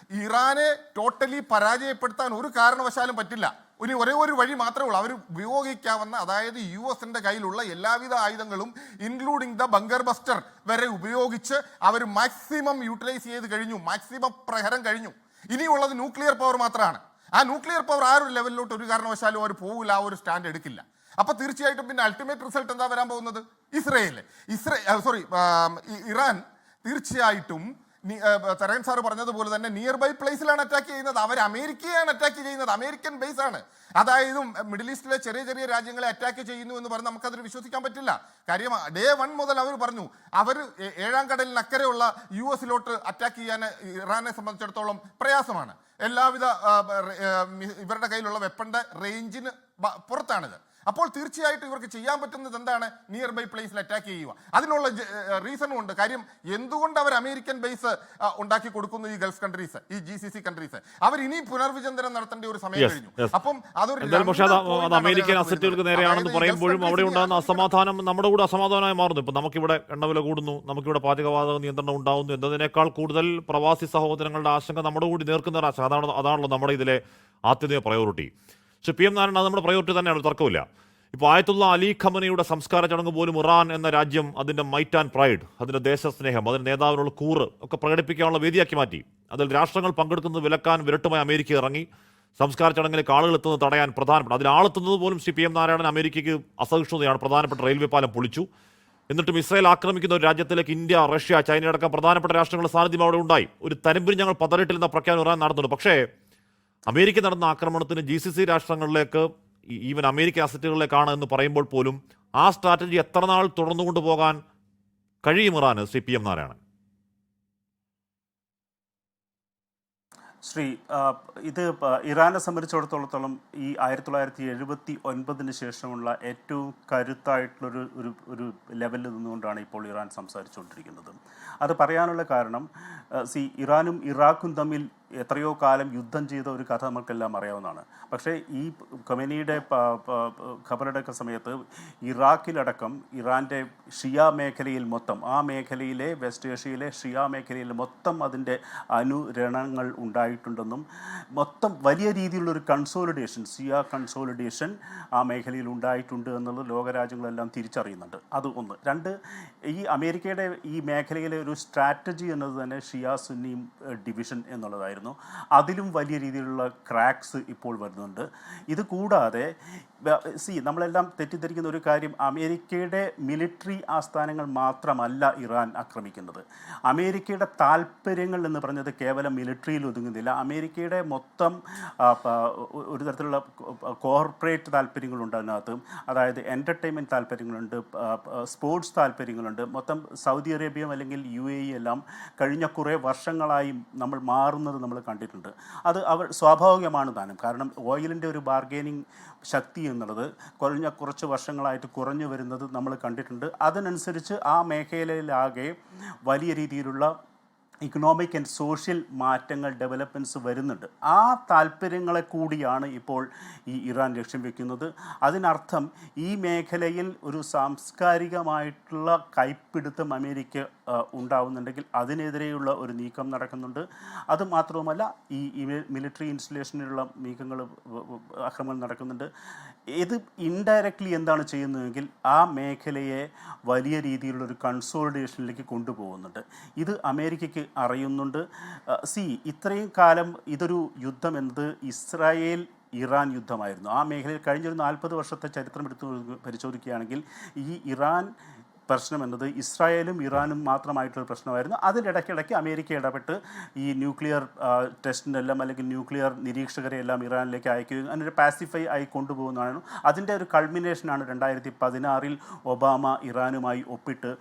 ഇറാനെ ടോട്ടലി പരാജയപ്പെടുത്താൻ ഒരു കാരണവശാലും പറ്റില്ല. ഒരേ ഒരു വഴി മാത്രമേ ഉള്ളൂ. അവർ ഉപയോഗിക്കാവുന്ന, അതായത് US-ന്റെ കയ്യിലുള്ള എല്ലാവിധ ആയുധങ്ങളും ഇൻക്ലൂഡിങ് ദ ബങ്കർ ബസ്റ്റർ വരെ ഉപയോഗിച്ച് അവർ മാക്സിമം യൂട്ടിലൈസ് ചെയ്ത് കഴിഞ്ഞു. മാക്സിമം പ്രഹരം കഴിഞ്ഞു. ഇനിയുള്ളത് ന്യൂക്ലിയർ പവർ മാത്രമാണ്. ആ ന്യൂക്ലിയർ പവർ ആ ഒരു ലെവലിലോട്ട് ഒരു കാരണവശാലും അവർ പോകില്ല, ആ ഒരു സ്റ്റാൻഡ് എടുക്കില്ല. അപ്പോൾ തീർച്ചയായിട്ടും പിന്നെ അൾട്ടിമേറ്റ് റിസൾട്ട് എന്താ വരാൻ പോകുന്നത്? ഇറാൻ തീർച്ചയായിട്ടും തരകൻ സാറ് പറഞ്ഞതുപോലെ തന്നെ നിയർ ബൈ പ്ലേസിലാണ് അറ്റാക്ക് ചെയ്യുന്നത്. അവർ അമേരിക്കയാണ് അറ്റാക്ക് ചെയ്യുന്നത്. അമേരിക്കൻ ബേസ് ആണ്. അതായത് മിഡിൽ ഈസ്റ്റിലെ ചെറിയ ചെറിയ രാജ്യങ്ങളെ അറ്റാക്ക് ചെയ്യുന്നു എന്ന് പറഞ്ഞ് നമുക്കതിന് വിശ്വസിക്കാൻ പറ്റില്ല. കാര്യം ഡേ 1 മുതൽ അവർ പറഞ്ഞു അവർ 7ാം കടലിനക്കരെയുള്ള US-ലോട്ട് അറ്റാക്ക് ചെയ്യാൻ ഇറാനെ സംബന്ധിച്ചിടത്തോളം പ്രയാസമാണ്. എല്ലാവിധ ഇവരുടെ കയ്യിലുള്ള വെപ്പന്റെ റേഞ്ചിന് പുറത്താണിത്. അപ്പോൾ തീർച്ചയായിട്ടും ഇവർക്ക് ചെയ്യാൻ പറ്റുന്നത് എന്താണ്? നിയർ ബൈ പ്ലേസിൽ അറ്റാക്ക് ചെയ്യുക. അതിനുള്ള റീസണും ഉണ്ട്. കാര്യം എന്തുകൊണ്ട് അവർ അമേരിക്കൻ ബേസ് ഉണ്ടാക്കി കൊടുക്കുന്നു ഈ ഗൾഫ് കൺട്രീസ്, ഈ GCC കൺട്രീസ്? അവർ ഇനി പുനർവിചിന്തനം നടത്തേണ്ട ഒരു സമയം കഴിഞ്ഞു. അപ്പം അമേരിക്കൻ അസറ്റുകൾക്ക് നേരെയാണെന്ന് പറയുമ്പോഴും അവിടെ ഉണ്ടാകുന്ന അസമാധാനം നമ്മുടെ കൂടെ അസമാധാനമായി മാറുന്നു. ഇപ്പം നമുക്കിവിടെ എണ്ണവില കൂടുന്നു, നമുക്കിവിടെ പാചകവാതക നിയന്ത്രണം ഉണ്ടാകുന്നു എന്നതിനേക്കാൾ കൂടുതൽ പ്രവാസി സഹോദരങ്ങളുടെ ആശങ്ക നമ്മുടെ കൂടി നേർക്കുന്ന അതാണല്ലോ നമ്മുടെ ഇതിലെ ആത്യന്തിക പ്രയോറിറ്റി. പക്ഷേ PM നാരായണൻ അത് നമ്മുടെ പ്രയോറിറ്റി തന്നെയാണ്, തർക്കമില്ല. ഇപ്പോൾ ആയത്തുള്ള അലി ഖമനയുടെ സംസ്കാര ചടങ്ങ് പോലും ഇറാൻ എന്ന രാജ്യം അതിൻ്റെ മൈറ്റ് ആൻഡ് പ്രൈഡ്, അതിൻ്റെ ദേശസ്നേഹം, അതിൻ്റെ നേതാവിനുള്ള കൂറ് ഒക്കെ പ്രകടിപ്പിക്കാനുള്ള വേദിയാക്കി മാറ്റി. അതിൽ രാഷ്ട്രങ്ങൾ പങ്കെടുക്കുന്നത് വിലക്കാൻ വിരട്ടുമായി അമേരിക്ക ഇറങ്ങി. സംസ്കാര ചടങ്ങിലേക്ക് ആളുകൾ എത്തുന്നത് തടയാൻ അതിൽ ആളെത്തുന്നത് പോലും PM നാരായണൻ അമേരിക്കയ്ക്ക് അസഹിഷ്ണുതയാണ്. പ്രധാനപ്പെട്ട റെയിൽവേ പാലം പൊളിച്ചു. എന്നിട്ടും ഇസ്രായേൽ ആക്രമിക്കുന്ന ഒരു രാജ്യത്തിലേക്ക് ഇന്ത്യ, റഷ്യ, ചൈന അടക്കം പ്രധാനപ്പെട്ട രാഷ്ട്രങ്ങളുടെ സാന്നിധ്യം അവിടെ ഉണ്ടായി. ഒരു തരംപിരി ഞങ്ങൾ പതറിയിട്ടില്ലെന്ന പ്രഖ്യാപനം ഇറാൻ നടത്തുന്നുണ്ട്. പക്ഷേ അമേരിക്ക നടന്ന ആക്രമണത്തിന് GCC രാഷ്ട്രങ്ങളിലേക്ക്, ഈവൻ അമേരിക്കൻ അസറ്റുകളിലേക്കാണ് എന്ന് പറയുമ്പോൾ പോലും ആ സ്ട്രാറ്റജി എത്ര നാൾ തുടർന്നുകൊണ്ട് പോകാൻ കഴിയും ഇറാന്? PM നാരായണൻ. ഇത് ഇറാനെ സംബന്ധിച്ചിടത്തോളം ഈ 1979 ശേഷമുള്ള ഏറ്റവും കരുത്തായിട്ടുള്ളൊരു ഒരു ലെവലിൽ നിന്നുകൊണ്ടാണ് ഇപ്പോൾ ഇറാൻ സംസാരിച്ചുകൊണ്ടിരിക്കുന്നത്. അത് പറയാനുള്ള കാരണം ഇറാനും ഇറാഖും തമ്മിൽ എത്രയോ കാലം യുദ്ധം ചെയ്ത ഒരു കഥ നമുക്കെല്ലാം അറിയാവുന്നതാണ്. പക്ഷേ ഈ ഖമേനിയുടെ ഖബറടക്ക സമയത്ത് ഇറാഖിലടക്കം ഇറാൻ്റെ ഷിയ മേഖലയിൽ മൊത്തം, ആ മേഖലയിലെ വെസ്റ്റ് ഏഷ്യയിലെ ഷിയ മേഖലയിൽ മൊത്തം അതിൻ്റെ അനുരണങ്ങൾ ഉണ്ടായിട്ടുണ്ടെന്നും മൊത്തം വലിയ രീതിയിലുള്ളൊരു കൺസോളിഡേഷൻ, ഷിയ കൺസോളിഡേഷൻ ആ മേഖലയിൽ ഉണ്ടായിട്ടുണ്ട് എന്നുള്ളത് ലോകരാജ്യങ്ങളെല്ലാം തിരിച്ചറിയുന്നുണ്ട്. അത് ഒന്ന്. രണ്ട്, ഈ അമേരിക്കയുടെ ഈ മേഖലയിലെ ഒരു സ്ട്രാറ്റജി എന്നത് തന്നെ ഷിയ സുന്നി ഡിവിഷൻ എന്നുള്ളതായിരുന്നു. അതിലും വലിയ രീതിയിലുള്ള ക്രാക്സ് ഇപ്പോൾ വരുന്നുണ്ട്. ഇത് കൂടാതെ നമ്മളെല്ലാം തെറ്റിദ്ധരിക്കുന്ന ഒരു കാര്യം, അമേരിക്കയുടെ മിലിറ്ററി ആസ്ഥാനങ്ങൾ മാത്രമല്ല ഇറാൻ ആക്രമിക്കുന്നത്. അമേരിക്കയുടെ താല്പര്യങ്ങൾ എന്ന് പറഞ്ഞത് കേവലം മിലിറ്ററിയിൽ ഒതുങ്ങുന്നില്ല. അമേരിക്കയുടെ മൊത്തം ഒരു തരത്തിലുള്ള കോർപ്പറേറ്റ് താല്പര്യങ്ങളുണ്ട് അതിനകത്ത്. അതായത് എൻ്റർടൈൻമെൻറ്റ് താല്പര്യങ്ങളുണ്ട്, സ്പോർട്സ് താല്പര്യങ്ങളുണ്ട്. മൊത്തം സൗദി അറേബ്യ അല്ലെങ്കിൽ UAE എല്ലാം കഴിഞ്ഞ കുറേ വർഷങ്ങളായി നമ്മൾ മാറുന്നത് നമ്മൾ കണ്ടിട്ടുണ്ട്. അത് സ്വാഭാവികമാണ് താനും. കാരണം ഓയിലിൻ്റെ ഒരു ബാർഗെയിനിങ് ശക്തി എന്നുള്ളത് കുറച്ച് വർഷങ്ങളായിട്ട് കുറഞ്ഞു വരുന്നത് നമ്മൾ കണ്ടിട്ടുണ്ട്. അതിനനുസരിച്ച് ആ മേഖലയിലാകെ വലിയ രീതിയിലുള്ള ഇക്കണോമിക് ആൻഡ് സോഷ്യൽ മാറ്റങ്ങൾ, ഡെവലപ്മെൻറ്റ്സ് വരുന്നുണ്ട്. ആ താല്പര്യങ്ങളെ കൂടിയാണ് ഇപ്പോൾ ഈ ഇറാൻ ലക്ഷ്യം വെക്കുന്നത്. അതിനർത്ഥം ഈ മേഖലയിൽ ഒരു സാംസ്കാരികമായിട്ടുള്ള കൈപ്പിടുത്തം അമേരിക്ക ഉണ്ടാവുന്നുണ്ടെങ്കിൽ അതിനെതിരെയുള്ള ഒരു നീക്കം നടക്കുന്നുണ്ട്. അതുമാത്രവുമല്ല, ഈ മിലിറ്ററി ഇൻസ്റ്റലേഷനിലുള്ള നീക്കങ്ങൾ, ആക്രമണം നടക്കുന്നുണ്ട്. ഇത് ഇൻഡയറക്റ്റ്ലി എന്താണ് ചെയ്യുന്നതെങ്കിൽ ആ മേഖലയെ വലിയ രീതിയിലുള്ളൊരു കൺസോളിഡേഷനിലേക്ക് കൊണ്ടുപോകുന്നുണ്ട്. ഇത് അമേരിക്കയ്ക്ക് അറിയുന്നുണ്ട്. ഇത്രയും കാലം ഇതൊരു യുദ്ധം എന്നത് ഇസ്രായേൽ ഇറാൻ യുദ്ധമായിരുന്നു. ആ മേഖലയിൽ കഴിഞ്ഞൊരു 40 വർഷത്തെ ചരിത്രം എടുത്ത് പരിശോധിക്കുകയാണെങ്കിൽ ഈ ഇറാൻ പ്രശ്നം എന്നത് ഇസ്രായേലും ഇറാനും മാത്രമായിട്ടുള്ള പ്രശ്നമായിരുന്നു. അതിലിടയ്ക്കിടയ്ക്ക് അമേരിക്ക ഇടപെട്ട് ഈ ന്യൂക്ലിയർ ടെസ്റ്റിനെല്ലാം അല്ലെങ്കിൽ ന്യൂക്ലിയർ നിരീക്ഷകരെ എല്ലാം ഇറാനിലേക്ക് അയക്കുകയും അതിനൊരു പാസിഫൈ ആയി കൊണ്ടുപോകുന്നതാണ്. അതിൻ്റെ ഒരു കൾമിനേഷനാണ് 2016 ഒബാമ ഇറാനുമായി ഒപ്പിട്ട്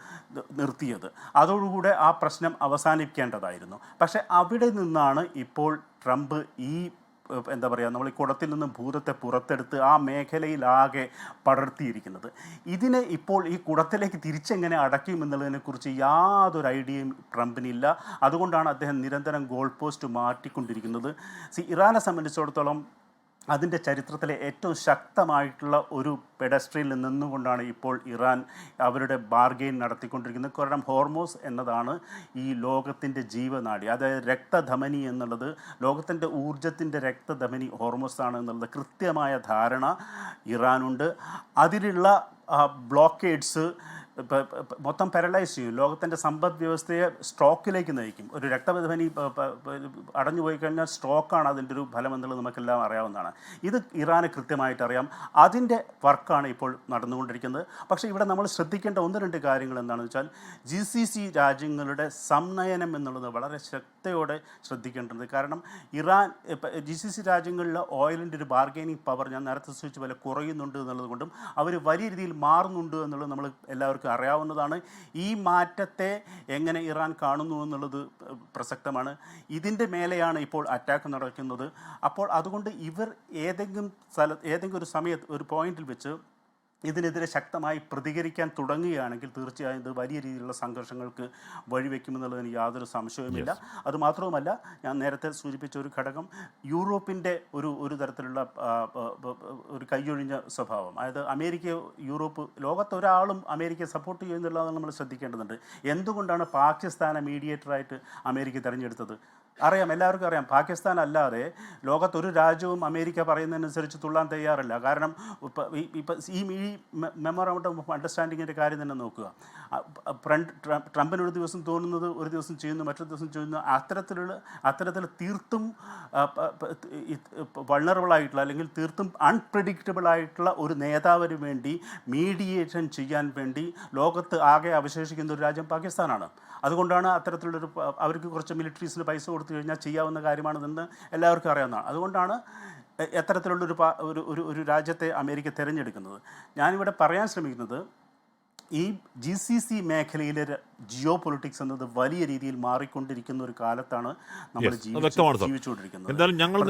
നിർത്തിയത്. അതോടുകൂടെ ആ പ്രശ്നം അവസാനിക്കേണ്ടതായിരുന്നു. പക്ഷേ അവിടെ നിന്നാണ് ഇപ്പോൾ ട്രംപ് ഈ എന്താ പറയുക, നമ്മൾ ഈ കുടത്തിൽ നിന്നും ഭൂതത്തെ പുറത്തെടുത്ത് ആ മേഖലയിലാകെ പടർത്തിയിരിക്കുന്നത്. ഇതിനെ ഇപ്പോൾ ഈ കുടത്തിലേക്ക് തിരിച്ചെങ്ങനെ അടയ്ക്കും എന്നുള്ളതിനെക്കുറിച്ച് യാതൊരു ഐഡിയയും ട്രംപിനില്ല. അതുകൊണ്ടാണ് അദ്ദേഹം നിരന്തരം ഗോൾ പോസ്റ്റ് മാറ്റിക്കൊണ്ടിരിക്കുന്നത്. ഇറാനെ സംബന്ധിച്ചിടത്തോളം അതിൻ്റെ ചരിത്രത്തിലെ ഏറ്റവും ശക്തമായിട്ടുള്ള ഒരു പെഡസ്ട്രിയിൽ നിന്നുകൊണ്ടാണ് ഇപ്പോൾ ഇറാൻ അവരുടെ ബാർഗെയിൻ നടത്തിക്കൊണ്ടിരിക്കുന്നത്. കാരണം ഹോർമോസ് എന്നതാണ് ഈ ലോകത്തിൻ്റെ ജീവനാഡി, അതായത് രക്തധമനി എന്നുള്ളത്, ലോകത്തിൻ്റെ ഊർജത്തിൻ്റെ രക്തധമനി ഹോർമോസ് ആണ് എന്നുള്ളത് കൃത്യമായ ധാരണ ഇറാനുണ്ട്. അതിലുള്ള ബ്ലോക്കേഡ്സ് മൊത്തം പാരലൈസ് ചെയ്യും, ലോകത്തിൻ്റെ സമ്പദ് വ്യവസ്ഥയെ സ്ട്രോക്കിലേക്ക് നയിക്കും. ഒരു രക്തധമനി അടഞ്ഞു പോയി കഴിഞ്ഞാൽ സ്ട്രോക്കാണ് അതിൻ്റെ ഒരു ഫലം എന്നുള്ളത് നമുക്കെല്ലാം അറിയാവുന്നതാണ്. ഇത് ഇറാന് കൃത്യമായിട്ട് അറിയാം. അതിൻ്റെ വർക്കാണ് ഇപ്പോൾ നടന്നുകൊണ്ടിരിക്കുന്നത്. പക്ഷേ ഇവിടെ നമ്മൾ ശ്രദ്ധിക്കേണ്ട 1-2 കാര്യങ്ങൾ എന്താണെന്ന് വെച്ചാൽ GCC രാജ്യങ്ങളുടെ സംനയനം എന്നുള്ളത് വളരെ ശക്തിയോടെ ശ്രദ്ധിക്കേണ്ടത്. കാരണം ഇറാൻ GCC രാജ്യങ്ങളിലെ ഓയിലിൻ്റെ ഒരു ബാർഗെയിനിങ് പവർ ഞാൻ നേരത്തെ സൂചിപ്പിച്ച പോലെ കുറയുന്നുണ്ട് എന്നുള്ളത് കൊണ്ടും അവർ വലിയ രീതിയിൽ മാറുന്നുണ്ട് എന്നുള്ളത് നമ്മൾ എല്ലാവർക്കും അറിയാവുന്നതാണ്. ഈ മാറ്റത്തെ എങ്ങനെ ഇറാൻ കാണുന്നു എന്നുള്ളത് പ്രസക്തമാണ്. ഇതിൻ്റെ മേലെയാണ് ഇപ്പോൾ അറ്റാക്ക് നടക്കുന്നത്. അപ്പോൾ അതുകൊണ്ട് ഇവർ ഏതെങ്കിലും ഒരു സമയത്ത് ഒരു പോയിന്റിൽ വെച്ച് ഇതിനെതിരെ ശക്തമായി പ്രതികരിക്കാൻ തുടങ്ങുകയാണെങ്കിൽ തീർച്ചയായും ഇത് വലിയ രീതിയിലുള്ള സംഘർഷങ്ങൾക്ക് വഴിവെക്കുമെന്നുള്ളതിന് യാതൊരു സംശയവുമില്ല. അതുമാത്രവുമല്ല, ഞാൻ നേരത്തെ സൂചിപ്പിച്ച ഒരു ഘടകം യൂറോപ്പിൻ്റെ ഒരു തരത്തിലുള്ള ഒരു കൈയൊഴിഞ്ഞ സ്വഭാവം, അതായത് അമേരിക്ക യൂറോപ്പ് ലോകത്തൊരാളും അമേരിക്കയെ സപ്പോർട്ട് ചെയ്യുന്നുള്ളത് നമ്മൾ ശ്രദ്ധിക്കേണ്ടതുണ്ട്. എന്തുകൊണ്ടാണ് പാകിസ്ഥാനെ മീഡിയേറ്ററായിട്ട് അമേരിക്ക തിരഞ്ഞെടുത്തത്? അറിയാം, എല്ലാവർക്കും അറിയാം. പാകിസ്ഥാൻ അല്ലാതെ ലോകത്തൊരു രാജ്യവും അമേരിക്ക പറയുന്നതിനനുസരിച്ച് തുള്ളാൻ തയ്യാറല്ല. കാരണം ഇപ്പം ഈ മെമ്മോറാണ്ടം ഓഫ് അണ്ടർസ്റ്റാൻഡിങ്ങിൻ്റെ കാര്യം തന്നെ നോക്കുക. ട്രംപിന് ഒരു ദിവസം തോന്നുന്നത് ഒരു ദിവസം ചെയ്യുന്നു, മറ്റൊരു ദിവസം ചെയ്യുന്നു. അത്തരത്തിൽ തീർത്തും വൾണറബിളായിട്ടുള്ള അല്ലെങ്കിൽ തീർത്തും അൺപ്രഡിക്റ്റബിൾ ആയിട്ടുള്ള ഒരു നേതാവിന് വേണ്ടി മീഡിയേഷൻ ചെയ്യാൻ വേണ്ടി ലോകത്ത് ആകെ അവശേഷിക്കുന്ന ഒരു രാജ്യം പാകിസ്ഥാനാണ്. അതുകൊണ്ടാണ് അത്തരത്തിലുള്ളൊരു അവർക്ക് കുറച്ച് മിലിറ്ററീസിന് പൈസ കൊടുത്തു കഴിഞ്ഞാൽ ചെയ്യാവുന്ന കാര്യമാണെന്ന് എല്ലാവർക്കും അറിയാവുന്നതാണ്. അതുകൊണ്ടാണ് എത്തരത്തിലുള്ളൊരു രാജ്യത്തെ അമേരിക്ക തിരഞ്ഞെടുക്കുന്നത്. ഞാനിവിടെ പറയാൻ ശ്രമിക്കുന്നത് ഈ GCC മേഖലയിലെ ജിയോ പൊളിറ്റിക്സ് എന്നത് വലിയ രീതിയിൽ മാറിക്കൊണ്ടിരിക്കുന്ന ഒരു കാലത്താണ് നമ്മൾ ജീവിച്ചുകൊണ്ടിരിക്കുന്നത്. എന്തായാലും ഞങ്ങൾ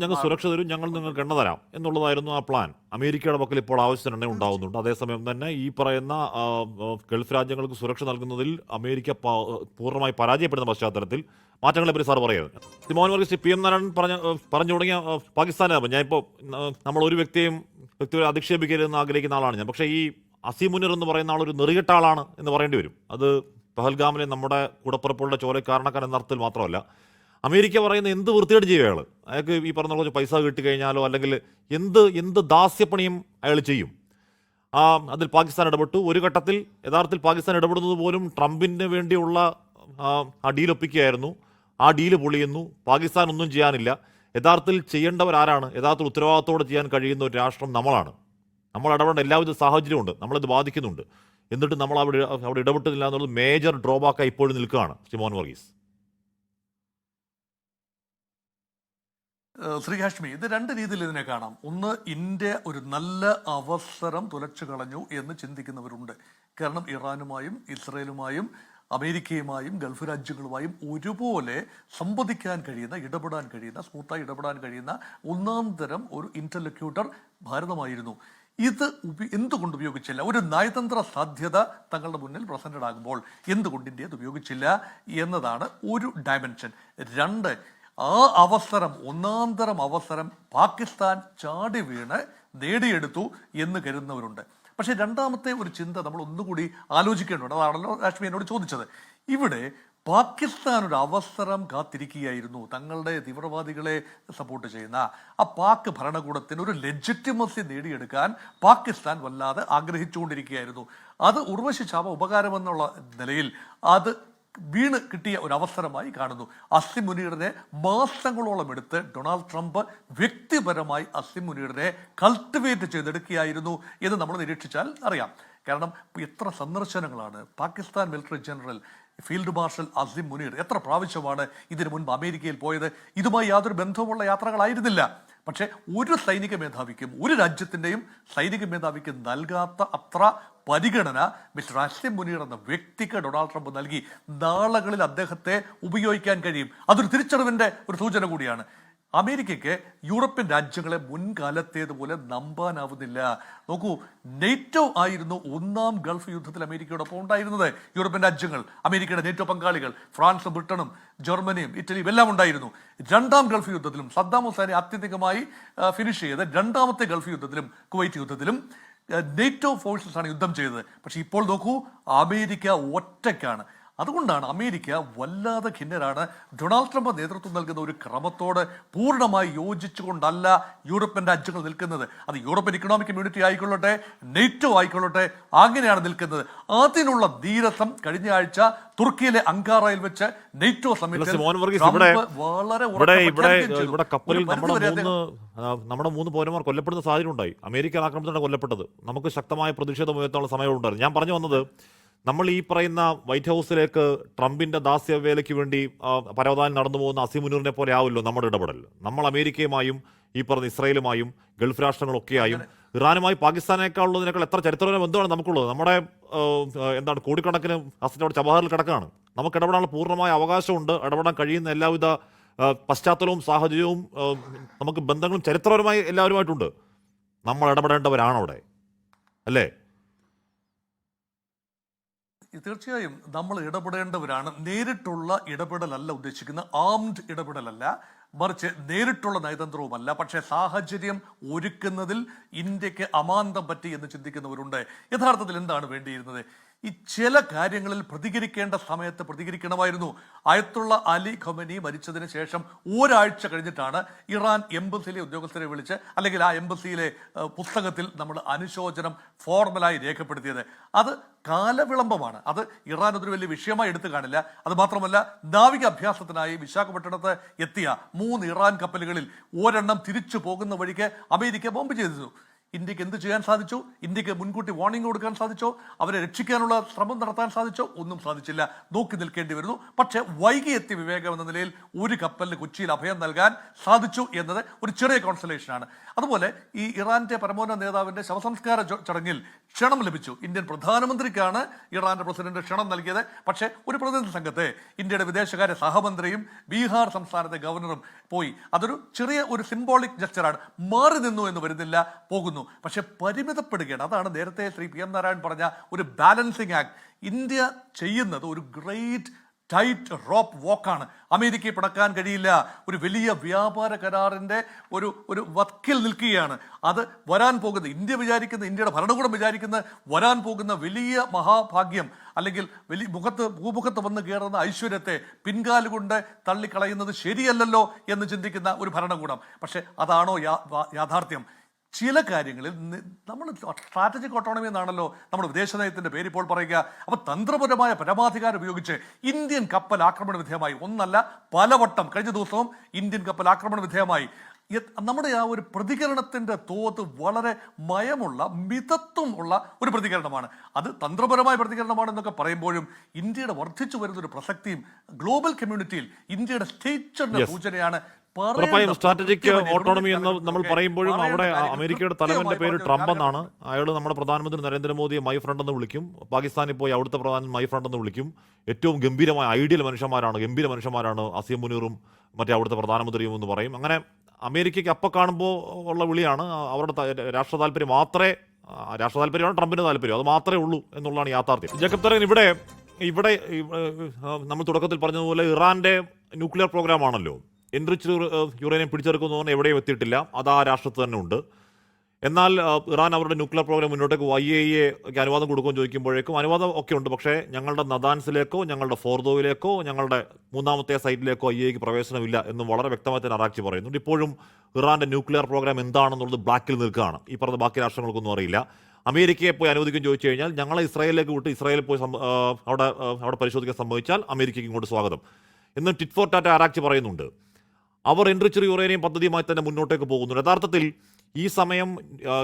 ഞങ്ങൾ സുരക്ഷ തരും, ഞങ്ങൾ നിങ്ങൾക്ക് എണ്ണ തരാം എന്നുള്ളതായിരുന്നു ആ പ്ലാൻ. അമേരിക്കയുടെ പക്കൽ ഇപ്പോൾ ആവശ്യത്തിന് എണ്ണ ഉണ്ടാകുന്നുണ്ട്. അതേസമയം തന്നെ ഈ പറയുന്ന ഗൾഫ് രാജ്യങ്ങൾക്ക് സുരക്ഷ നൽകുന്നതിൽ അമേരിക്ക പൂർണ്ണമായി പരാജയപ്പെടുന്ന പശ്ചാത്തലത്തിൽ മാറ്റങ്ങളെ പറ്റി സാർ പറയുന്നത്. സിമോൻ വർഗീസ് PM നാരായണൻ പറഞ്ഞു തുടങ്ങിയ പാകിസ്ഥാനാണ്. ഞാനിപ്പോൾ നമ്മൾ ഒരു വ്യക്തിയെ അധിക്ഷേപിക്കരുതെന്ന് ആഗ്രഹിക്കുന്ന ആളാണ് ഞാൻ. പക്ഷേ ഈ അസീം മുനീർ എന്ന് പറയുന്ന ആളൊരു നെറികെട്ട ആളാണ് എന്ന് പറയേണ്ടി വരും. അത് പഹൽഗാമിലെ നമ്മുടെ കൂടപ്പുറപ്പുകളുടെ ചോരക്കാരണക്കാരൻ എന്ന അർത്ഥത്തിൽ മാത്രമല്ല. അമേരിക്ക പറയുന്ന എന്ത് വൃത്തികേട് ചെയ്യും അയാൾക്ക് ഈ പറഞ്ഞ കുറച്ച് പൈസ കിട്ടിക്കഴിഞ്ഞാലോ അല്ലെങ്കിൽ എന്ത് ദാസ്യപ്പണിയും അയാൾ ചെയ്യും. അതിൽ പാകിസ്ഥാൻ ഇടപെട്ടു. ഒരു ഘട്ടത്തിൽ യഥാർത്ഥത്തിൽ പാകിസ്ഥാൻ ഇടപെടുന്നത് പോലും ട്രംപിന് വേണ്ടിയുള്ള ആ ഡീൽ ഒപ്പിക്കുകയായിരുന്നു. ആ ഡീല് പൊളിയുന്നു. പാകിസ്ഥാൻ ഒന്നും ചെയ്യാനില്ല. യഥാർത്ഥത്തിൽ ചെയ്യേണ്ടവരാരാണ്? യഥാർത്ഥത്തിൽ ഉത്തരവാദിത്തോടെ ചെയ്യാൻ കഴിയുന്ന ഒരു രാഷ്ട്രം നമ്മളാണ്. നമ്മൾ ഇടപെടേണ്ട എല്ലാവിധ സാഹചര്യമുണ്ട്. നമ്മളിത് ബാധിക്കുന്നുണ്ട്. എന്നിട്ട് നമ്മൾ അവിടെ ഇടപെട്ടില്ല എന്നുള്ളത് മേജർ ഡ്രോബാക്കായി ഇപ്പോഴും നിൽക്കുകയാണ്. സിമോൻ വർഗീസ്. ശ്രീ ഹാഷ്മി, ഇത് 2 രീതിയിൽ ഇതിനെ കാണാം. ഒന്ന്, ഇന്ത്യ ഒരു നല്ല അവസരം തുലച്ചു കളഞ്ഞു എന്ന് ചിന്തിക്കുന്നവരുണ്ട്. കാരണം ഇറാനുമായും ഇസ്രയേലുമായും അമേരിക്കയുമായും ഗൾഫ് രാജ്യങ്ങളുമായും ഒരുപോലെ സംവദിക്കാൻ കഴിയുന്ന, ഇടപെടാൻ കഴിയുന്ന, സ്മൂത്തായി ഇടപെടാൻ കഴിയുന്ന ഒന്നാം തരം ഒരു ഇന്റർലോക്യൂട്ടർ ഭാരതമായിരുന്നു. ഇത് എന്തുകൊണ്ട് ഉപയോഗിച്ചില്ല? ഒരു നയതന്ത്ര സാധ്യത തങ്ങളുടെ മുന്നിൽ പ്രസന്റഡ് ആകുമ്പോൾ എന്തുകൊണ്ട് ഇന്ത്യ ഇത് ഉപയോഗിച്ചില്ല എന്നതാണ് ഒരു ഡയമെൻഷൻ. 2, ആ അവസരം, ഒന്നാം തരം അവസരം പാകിസ്ഥാൻ ചാടി വീണ് നേടിയെടുത്തു എന്ന് കരുതുന്നവരുണ്ട്. പക്ഷെ രണ്ടാമത്തെ ഒരു ചിന്ത നമ്മൾ ഒന്നുകൂടി ആലോചിക്കേണ്ടതുണ്ട്. അതാണല്ലോ രാഷ്മി എന്നോട് ചോദിച്ചത്. ഇവിടെ പാകിസ്ഥാൻ ഒരു അവസരം കാത്തിരിക്കുകയായിരുന്നു. തങ്ങളുടെ തീവ്രവാദികളെ സപ്പോർട്ട് ചെയ്യുന്ന ആ പാക് ഭരണകൂടത്തിന് ഒരു ലെജിറ്റിമസി നേടിയെടുക്കാൻ പാകിസ്ഥാൻ വല്ലാതെ ആഗ്രഹിച്ചുകൊണ്ടിരിക്കുകയായിരുന്നു. അത് ഉർവശി ചാപ ഉപകാരമെന്നുള്ള നിലയിൽ അത് വീണ് കിട്ടിയ ഒരു അവസരമായി കാണുന്നു. അസിം മുനീറിനെ മാസങ്ങളോളം എടുത്ത് ഡൊണാൾഡ് ട്രംപ് വ്യക്തിപരമായി അസിം മുനീറിനെ കൾട്ടിവേറ്റ് ചെയ്തെടുക്കുകയായിരുന്നു എന്ന് നമ്മൾ നിരീക്ഷിച്ചാൽ അറിയാം. കാരണം എത്ര സന്ദർശനങ്ങളാണ് Pakistan military general field marshal Asim Munir എത്ര പ്രാവശ്യമാണ് ഇതിനു മുൻപ് അമേരിക്കയിൽ പോയത്? ഇതുമായി യാതൊരു ബന്ധവുമുള്ള യാത്രകളായിരുന്നില്ല. പക്ഷേ ഒരു സൈനിക മേധാവിക്കും, ഒരു രാജ്യത്തിൻ്റെയും സൈനിക മേധാവിക്കും നൽകാത്ത അത്ര പരിഗണന മിസ്റ്റർ അസിം മുനീർ എന്ന വ്യക്തിക്ക് ഡൊണാൾഡ് ട്രംപ് നൽകി. നാളുകളിൽ അദ്ദേഹത്തെ ഉപയോഗിക്കാൻ കഴിയും. അതൊരു തിരിച്ചറിവിൻ്റെ ഒരു സൂചന കൂടിയാണ്. അമേരിക്കയ്ക്ക് യൂറോപ്യൻ രാജ്യങ്ങളെ മുൻകാലത്തേതുപോലെ നമ്പാനാവുന്നില്ല. നോക്കൂ, നെയ്റ്റോ ആയിരുന്നു ഒന്നാം ഗൾഫ് യുദ്ധത്തിൽ അമേരിക്കയോടൊപ്പം ഉണ്ടായിരുന്നത്. യൂറോപ്യൻ രാജ്യങ്ങൾ, അമേരിക്കയുടെ നെയ്റ്റോ പങ്കാളികൾ ഫ്രാൻസും ബ്രിട്ടനും ജർമ്മനിയും ഇറ്റലിയും എല്ലാം ഉണ്ടായിരുന്നു. രണ്ടാം ഗൾഫ് യുദ്ധത്തിലും സദ്ദാം ഹുസൈനെ ആത്യന്തികമായി ഫിനിഷ് ചെയ്ത് രണ്ടാമത്തെ ഗൾഫ് യുദ്ധത്തിലും കുവൈറ്റ് യുദ്ധത്തിലും നെയ്റ്റോ ഫോഴ്സസ് ആണ് യുദ്ധം ചെയ്തത്. പക്ഷെ ഇപ്പോൾ നോക്കൂ, അമേരിക്ക ഒറ്റയ്ക്കാണ്. അതുകൊണ്ടാണ് അമേരിക്ക വല്ലാതെ ഖിന്നരാണ്. ഡൊണാൾഡ് ട്രംപ് നേതൃത്വം നൽകുന്ന ഒരു ക്രമത്തോട് പൂർണ്ണമായി യോജിച്ചുകൊണ്ടല്ല യൂറോപ്യൻ രാജ്യങ്ങൾ നിൽക്കുന്നത്. അത് യൂറോപ്യൻ ഇക്കണോമിക് കമ്മ്യൂണിറ്റി ആയിക്കൊള്ളട്ടെ, നെയ്റ്റോ ആയിക്കൊള്ളട്ടെ, അങ്ങനെയാണ് നിൽക്കുന്നത്. അതിനുള്ള ധീരസം കഴിഞ്ഞ ആഴ്ച തുർക്കിയിലെ അങ്കാറയിൽ വെച്ച് നെയ്റ്റോ സമ്മിറ്റിൽ ഇവിടെ കപ്പലിൽ നമ്മുടെ 3 പൗരന്മാർ കൊല്ലപ്പെടുന്ന സാഹചര്യം ഉണ്ടായി. അമേരിക്കൻ ആക്രമണത്തിലാണ് കൊല്ലപ്പെട്ടത്. നമുക്ക് ശക്തമായ പ്രതിഷേധം ഉയർത്താനുള്ള സമയമുണ്ടായിരുന്നു. ഞാൻ പറഞ്ഞു വന്നത്, നമ്മൾ ഈ പറയുന്ന വൈറ്റ് ഹൗസിലേക്ക് ട്രംപിന്റെ ദാസ്യവേലയ്ക്ക് വേണ്ടി പരവതാനി നടന്നു പോകുന്ന അസിം മുനീറിനെ പോലെ ആവുമല്ലോ നമ്മുടെ ഇടപെടൽ. നമ്മൾ അമേരിക്കയുമായും ഈ പറഞ്ഞ ഇസ്രായേലുമായും ഗൾഫ് രാഷ്ട്രങ്ങളൊക്കെയായും ഇറാനുമായി പാകിസ്ഥാനേക്കാളുള്ളതിനേക്കാൾ എത്ര ചരിത്രപരമായ ബന്ധമാണ് നമുക്കുള്ളത്. നമ്മുടെ കോടിക്കണക്കിന് അസറ്റ് അവിടെ ചബഹാറിൽ കിടക്കുകയാണ്. നമുക്ക് ഇടപെടാനുള്ള പൂർണ്ണമായ അവകാശമുണ്ട്. ഇടപെടാൻ കഴിയുന്ന എല്ലാവിധ പശ്ചാത്തലവും സാഹചര്യവും നമുക്ക് ബന്ധങ്ങളും ചരിത്രപരമായി എല്ലാവരുമായിട്ടുണ്ട്. നമ്മൾ ഇടപെടേണ്ടവരാണ് അവിടെ, അല്ലേ? തീർച്ചയായും നമ്മൾ ഇടപെടേണ്ടവരാണ്. നേരിട്ടുള്ള ഇടപെടലല്ല ഉദ്ദേശിക്കുന്നത്, ആംഡ് ഇടപെടലല്ല, മറിച്ച് നേരിട്ടുള്ള നയതന്ത്രവുമല്ല. പക്ഷേ സാഹചര്യം ഒരുക്കുന്നതിൽ ഇന്ത്യക്ക് അമാന്തം പറ്റി എന്ന് ചിന്തിക്കുന്നവരുണ്ട്. യഥാർത്ഥത്തിൽ എന്താണ് വേണ്ടിയിരുന്നത്? ഈ ചില കാര്യങ്ങളിൽ പ്രതികരിക്കേണ്ട സമയത്ത് പ്രതികരിക്കണമായിരുന്നു. അയത്തുള്ള അലി ഖൊമനി മരിച്ചതിന് ശേഷം ഒരാഴ്ച കഴിഞ്ഞിട്ടാണ് ഇറാൻ എംബസിയിലെ ഉദ്യോഗസ്ഥരെ വിളിച്ച്, അല്ലെങ്കിൽ ആ എംബസിയിലെ പുസ്തകത്തിൽ നമ്മൾ അനുശോചനം ഫോർമലായി രേഖപ്പെടുത്തിയത്. അത് കാലവിളംബമാണ്. അത് ഇറാൻ അതൊരു വലിയ വിഷയമായി എടുത്തു കാണില്ല. അത് മാത്രമല്ല, നാവിക അഭ്യാസത്തിനായി വിശാഖപട്ടണത്ത് എത്തിയ 3 ഇറാൻ കപ്പലുകളിൽ ഒരെണ്ണം തിരിച്ചു പോകുന്ന വഴിക്ക് അമേരിക്ക ബോംബ് ചെയ്തു. ഇന്ത്യക്ക് എന്ത് ചെയ്യാൻ സാധിച്ചു? ഇന്ത്യക്ക് മുൻകൂട്ടി വാർണിംഗ് കൊടുക്കാൻ സാധിച്ചോ? അവരെ രക്ഷിക്കാനുള്ള ശ്രമം നടത്താൻ സാധിച്ചോ? ഒന്നും സാധിച്ചില്ല. നോക്കി നിൽക്കേണ്ടി വരുന്നു. പക്ഷേ വൈകിയെത്തിയ വിവേകം എന്ന നിലയിൽ ഒരു കപ്പലിന് കൊച്ചിയിൽ അഭയം നൽകാൻ സാധിച്ചു എന്നത് ഒരു ചെറിയ കോൺസലേഷനാണ്. അതുപോലെ ഈ ഇറാന്റെ പരമോന്നത നേതാവിന്റെ ശവസംസ്കാര ചടങ്ങിൽ ക്ഷണം ലഭിച്ചു. ഇന്ത്യൻ പ്രധാനമന്ത്രിക്കാണ് ഇറാന്റെ പ്രസിഡന്റ് ക്ഷണം നൽകിയത്. പക്ഷേ ഒരു പ്രതിനിധി സംഘത്തെ ഇന്ത്യയുടെ വിദേശകാര്യ സഹമന്ത്രിയും ബീഹാർ സംസ്ഥാനത്തെ ഗവർണറും പോയി. അതൊരു ചെറിയ ഒരു സിംബോളിക് ജസ്റ്ററാണ്. മാറി നിന്നു എന്ന് വരുന്നില്ല, പോകുന്നു. പക്ഷെ പരിമിതപ്പെടുകയാണ്. അതാണ് നേരത്തെ ശ്രീ പി എം നാരായൺ പറഞ്ഞ ഒരു ബാലൻസിങ് ആക്ട്. ഇന്ത്യ ചെയ്യുന്നത് ഒരു ഗ്രേറ്റ് ടൈറ്റ് റോപ്പ് വാക്കാണ്. അമേരിക്കയെ പിടക്കാൻ കഴിയില്ല. ഒരു വലിയ വ്യാപാര കരാറിന്റെ ഒരു വക്കിൽ നിൽക്കുകയാണ്. അത് വരാൻ പോകുന്ന, ഇന്ത്യയുടെ ഭരണകൂടം വിചാരിക്കുന്ന വരാൻ പോകുന്ന വലിയ മഹാഭാഗ്യം, അല്ലെങ്കിൽ വലിയ ഭൂമുഖത്ത് വന്ന് കയറുന്ന ഐശ്വര്യത്തെ പിൻകാലുകൊണ്ട് തള്ളിക്കളയുന്നത് ശരിയല്ലല്ലോ എന്ന് ചിന്തിക്കുന്ന ഒരു ഭരണകൂടം. പക്ഷെ അതാണോ യാഥാർത്ഥ്യം? ചില കാര്യങ്ങളിൽ നമ്മൾ സ്ട്രാറ്റജിക് ഓട്ടോണമി എന്നാണല്ലോ നമ്മുടെ വിദേശ നയത്തിന്റെ പേര് ഇപ്പോൾ പറയുക. അപ്പോൾ തന്ത്രപരമായ പരമാധികാരം ഉപയോഗിച്ച് ഇന്ത്യൻ കപ്പൽ ആക്രമണ വിധേയമായി, ഒന്നല്ല പലവട്ടം, കഴിഞ്ഞ ദിവസവും ഇന്ത്യൻ കപ്പൽ ആക്രമണ വിധേയമായി. നമ്മുടെ ആ ഒരു പ്രതികരണത്തിന്റെ തോത് വളരെ മയമുള്ള, മിതത്വം ഉള്ള ഒരു പ്രതികരണമാണ്. അത് തന്ത്രപരമായ പ്രതികരണമാണെന്നൊക്കെ പറയുമ്പോഴും ഇന്ത്യയുടെ വർദ്ധിച്ചു വരുന്നൊരു പ്രസക്തിയും ഗ്ലോബൽ കമ്മ്യൂണിറ്റിയിൽ ഇന്ത്യയുടെ സ്റ്റേച്ചറിന്റെ സൂചനയാണ്. ഉറപ്പായും സ്ട്രാറ്റജിക് ഓട്ടോണമി എന്ന് നമ്മൾ പറയുമ്പോഴും അവിടെ അമേരിക്കയുടെ തലവന്റെ പേര് ട്രംപ് എന്നാണ്. അയാൾ നമ്മുടെ പ്രധാനമന്ത്രി നരേന്ദ്രമോദിയെ മൈ ഫ്രണ്ട് എന്ന് വിളിക്കും. പാകിസ്ഥാനിൽ പോയി അവിടുത്തെ പ്രധാനമന്ത്രി മൈ ഫ്രണ്ട് എന്ന് വിളിക്കും. ഏറ്റവും ഗംഭീരമായ ഗംഭീര മനുഷ്യന്മാരാണ് അസിം മുനീറും മറ്റേ അവിടുത്തെ പ്രധാനമന്ത്രിയും എന്ന് പറയും. അങ്ങനെ അമേരിക്കയ്ക്ക് അപ്പം കാണുമ്പോൾ ഉള്ള വിളിയാണ്. അവരുടെ രാഷ്ട്ര താല്പര്യം മാത്രമേ, രാഷ്ട്ര താല്പര്യമാണ് ട്രംപിന്റെ താല്പര്യം, അത് മാത്രമേ ഉള്ളൂ എന്നുള്ളതാണ് യാഥാർത്ഥ്യം. ജേക്കബ് തരകൻ, ഇവിടെ നമ്മൾ തുടക്കത്തിൽ പറഞ്ഞതുപോലെ ഇറാന്റെ ന്യൂക്ലിയർ പ്രോഗ്രാം ആണല്ലോ. എൻറിച്ച്ഡ് യുറേനിയം പിടിച്ചെടുക്കുന്നു പറഞ്ഞാൽ എവിടെയും എത്തിയിട്ടില്ല. അത് ആ രാഷ്ട്രത്തിൽ തന്നെ ഉണ്ട്. എന്നാൽ ഇറാൻ അവരുടെ ന്യൂക്ലിയർ പ്രോഗ്രാം മുന്നോട്ടേക്ക് IAEA അനുവാദം കൊടുക്കുമെന്ന് ചോദിക്കുമ്പോഴേക്കും അനുവാദം ഒക്കെ ഉണ്ട്, പക്ഷേ ഞങ്ങളുടെ നദാൻസിലേക്കോ ഞങ്ങളുടെ ഫോർദോയിലേക്കോ ഞങ്ങളുടെ 3ാമത്തെ സൈറ്റിലേക്കോ IAEAക്ക് പ്രവേശനമില്ല എന്ന് വളരെ വ്യക്തമായി തന്നെ അറാക്ചി പറയുന്നുണ്ട്. ഇപ്പോഴും ഇറാന്റെ ന്യൂക്ലിയർ പ്രോഗ്രാം എന്താണെന്നുള്ളത് ബ്ലാക്കിൽ നിൽക്കുകയാണ്. ഈ പറഞ്ഞ ബാക്കി രാഷ്ട്രങ്ങൾക്കൊന്നും അറിയില്ല. അമേരിക്കയെ പോയി അനുവദിക്കും ചോദിച്ചു കഴിഞ്ഞാൽ ഞങ്ങളെ ഇസ്രായേലിലേക്ക് വിട്ട് ഇസ്രായേലിൽ പോയി അവിടെ പരിശോധിക്കാൻ സമ്മതിച്ചാൽ അമേരിക്കയ്ക്ക് ഇങ്ങോട്ട് സ്വാഗതം എന്ന് ടിറ്റ് ഫോർ ടാറ്റ ആരാക്ചി പറയുന്നുണ്ട്. അവർ എൻറിച്ച്ഡ് യുറേനിയം പദ്ധതിയുമായി തന്നെ മുന്നോട്ടേക്ക് പോകുന്നുണ്ട്. യഥാർത്ഥത്തിൽ ഈ സമയം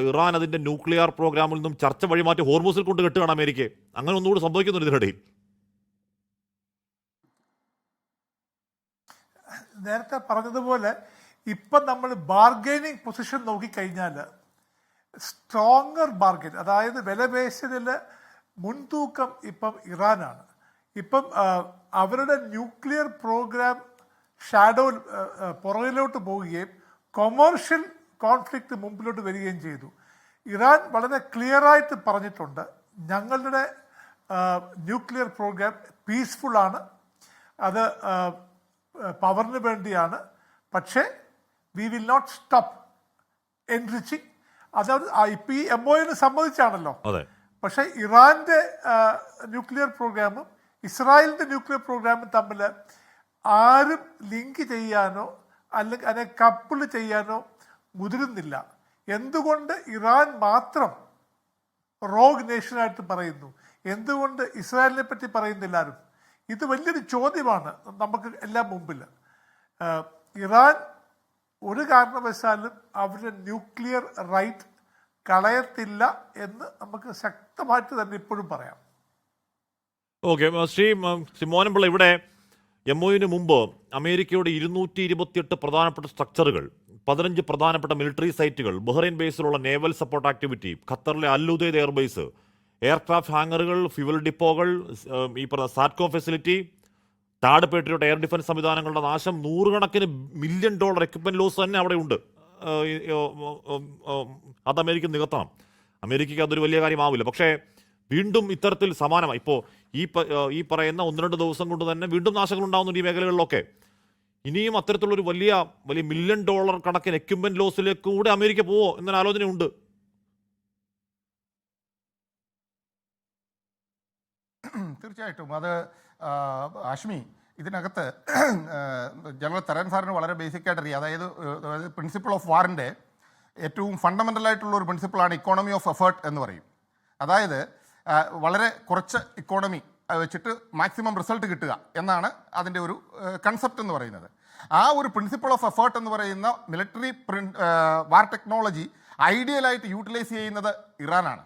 ഇറാൻ അതിൻ്റെ ന്യൂക്ലിയർ പ്രോഗ്രാമിൽ നിന്നും ചർച്ച വഴിമാറ്റി ഹോർമൂസിൽ കൊണ്ട് കെട്ടുകയാണ് അമേരിക്കയെ. അങ്ങനെ ഒന്നുകൂടി സംഭവിക്കുന്നുണ്ട് ഇതിനിടയിൽ. നേരത്തെ പറഞ്ഞതുപോലെ ഇപ്പം നമ്മൾ ബാർഗൈനിങ് പൊസിഷൻ നോക്കിക്കഴിഞ്ഞാൽ സ്ട്രോങ്ങർ ബാർഗൈൻ, അതായത് വിലപേശലിൽ മുൻതൂക്കം ഇപ്പം ഇറാനാണ്. ഇപ്പം അവരുടെ ന്യൂക്ലിയർ പ്രോഗ്രാം ഷാഡോ പുറകിലോട്ട് പോവുകയും കൊമേഴ്ഷ്യൽ കോൺഫ്ലിക്റ്റ് മുമ്പിലോട്ട് വരികയും ചെയ്തു. ഇറാൻ വളരെ ക്ലിയറായിട്ട് പറഞ്ഞിട്ടുണ്ട്, ഞങ്ങളുടെ ന്യൂക്ലിയർ പ്രോഗ്രാം പീസ്ഫുള്ളാണ്, അത് പവറിന് വേണ്ടിയാണ്, പക്ഷേ we will not stop enriching. അതായത് ഇപ്പം ഈ MOU സമ്മതിച്ചാണല്ലോ. പക്ഷേ ഇറാന്റെ ന്യൂക്ലിയർ പ്രോഗ്രാമും ഇസ്രായേലിന്റെ ന്യൂക്ലിയർ പ്രോഗ്രാമും തമ്മിൽ ആരും ലിങ്ക് ചെയ്യാനോ അല്ലെങ്കിൽ അതിനെ കപ്പിൾ ചെയ്യാനോ മുതിരുന്നില്ല. എന്തുകൊണ്ട് ഇറാൻ മാത്രം റോഗ് നേഷനായിട്ട് പറയുന്നു? എന്തുകൊണ്ട് ഇസ്രായേലിനെ പറ്റി പറയുന്നില്ല ആരും? ഇത് വലിയൊരു ചോദ്യമാണ് നമുക്ക് എല്ലാം മുമ്പിൽ. ഇറാൻ ഒരു കാരണവശാലും അവരുടെ ന്യൂക്ലിയർ റൈറ്റ് കളയത്തില്ല എന്ന് നമുക്ക് ശക്തമായിട്ട് തന്നെ ഇപ്പോഴും പറയാം. ഓക്കെ, ശ്രീ മോഹൻപിള്ള, ഇവിടെ MOUവിന് മുമ്പ് അമേരിക്കയുടെ 228 പ്രധാനപ്പെട്ട സ്ട്രക്ചറുകൾ, 15 പ്രധാനപ്പെട്ട മിലിറ്ററി സൈറ്റുകൾ, ബഹ്റൈൻ ബേസിലുള്ള നേവൽ സപ്പോർട്ട് ആക്ടിവിറ്റി, ഖത്തറിലെ അൽ ഉദൈദ് എയർബേസ്, എയർക്രാഫ്റ്റ് ഹാങ്ങറുകൾ, ഫ്യുവൽ ഡിപ്പോകൾ, ഈ പറഞ്ഞ സാറ്റ്കോം ഫെസിലിറ്റി, താഡ് പേട്രിയോട്ട് എയർ ഡിഫൻസ് സംവിധാനങ്ങളുടെ നാശം, നൂറുകണക്കിന് $1 മില്യൺ എക്യുപ്മെന്റ് ലോസ് തന്നെ അവിടെ ഉണ്ട്. അത് അമേരിക്ക നികത്തണം. അമേരിക്കയ്ക്ക് അതൊരു വലിയ കാര്യമാവില്ല. പക്ഷേ വീണ്ടും ഇത്തരത്തിൽ സമാനമായി ഇപ്പോൾ ഈ പറയുന്ന 1-2 ദിവസം കൊണ്ട് തന്നെ വീണ്ടും നാശങ്ങൾ ഉണ്ടാകുന്നുണ്ട് ഈ മേഖലകളിലൊക്കെ. ഇനിയും അത്തരത്തിലുള്ളൊരു വലിയ $1 മില്യൺ കണക്കിന് എക്യുപ്മെന്റ് ലോസിലേക്ക് കൂടെ അമേരിക്ക പോവോ എന്നൊരു ആലോചനയുണ്ട്. തീർച്ചയായിട്ടും അത് അശ്മി, ഇതിനകത്ത് ജനറൽ തരൻ സാറിന് വളരെ ബേസിക്കായിട്ട് അറിയാം. അതായത് പ്രിൻസിപ്പിൾ ഓഫ് വാറിൻ്റെ ഏറ്റവും ഫണ്ടമെൻ്റലായിട്ടുള്ള ഒരു പ്രിൻസിപ്പിളാണ് ഇക്കോണമി ഓഫ് എഫേർട്ട് എന്ന് പറയും. അതായത് വളരെ കുറച്ച് ഇക്കോണമി വെച്ചിട്ട് മാക്സിമം റിസൾട്ട് കിട്ടുക എന്നാണ് അതിൻ്റെ ഒരു കൺസെപ്റ്റ് എന്ന് പറയുന്നത്. ആ ഒരു പ്രിൻസിപ്പിൾ ഓഫ് എഫേർട്ട് എന്ന് പറയുന്ന മിലിറ്ററി വാർ ടെക്നോളജി ഐഡിയലായിട്ട് യൂട്ടിലൈസ് ചെയ്യുന്നത് ഇറാനാണ്.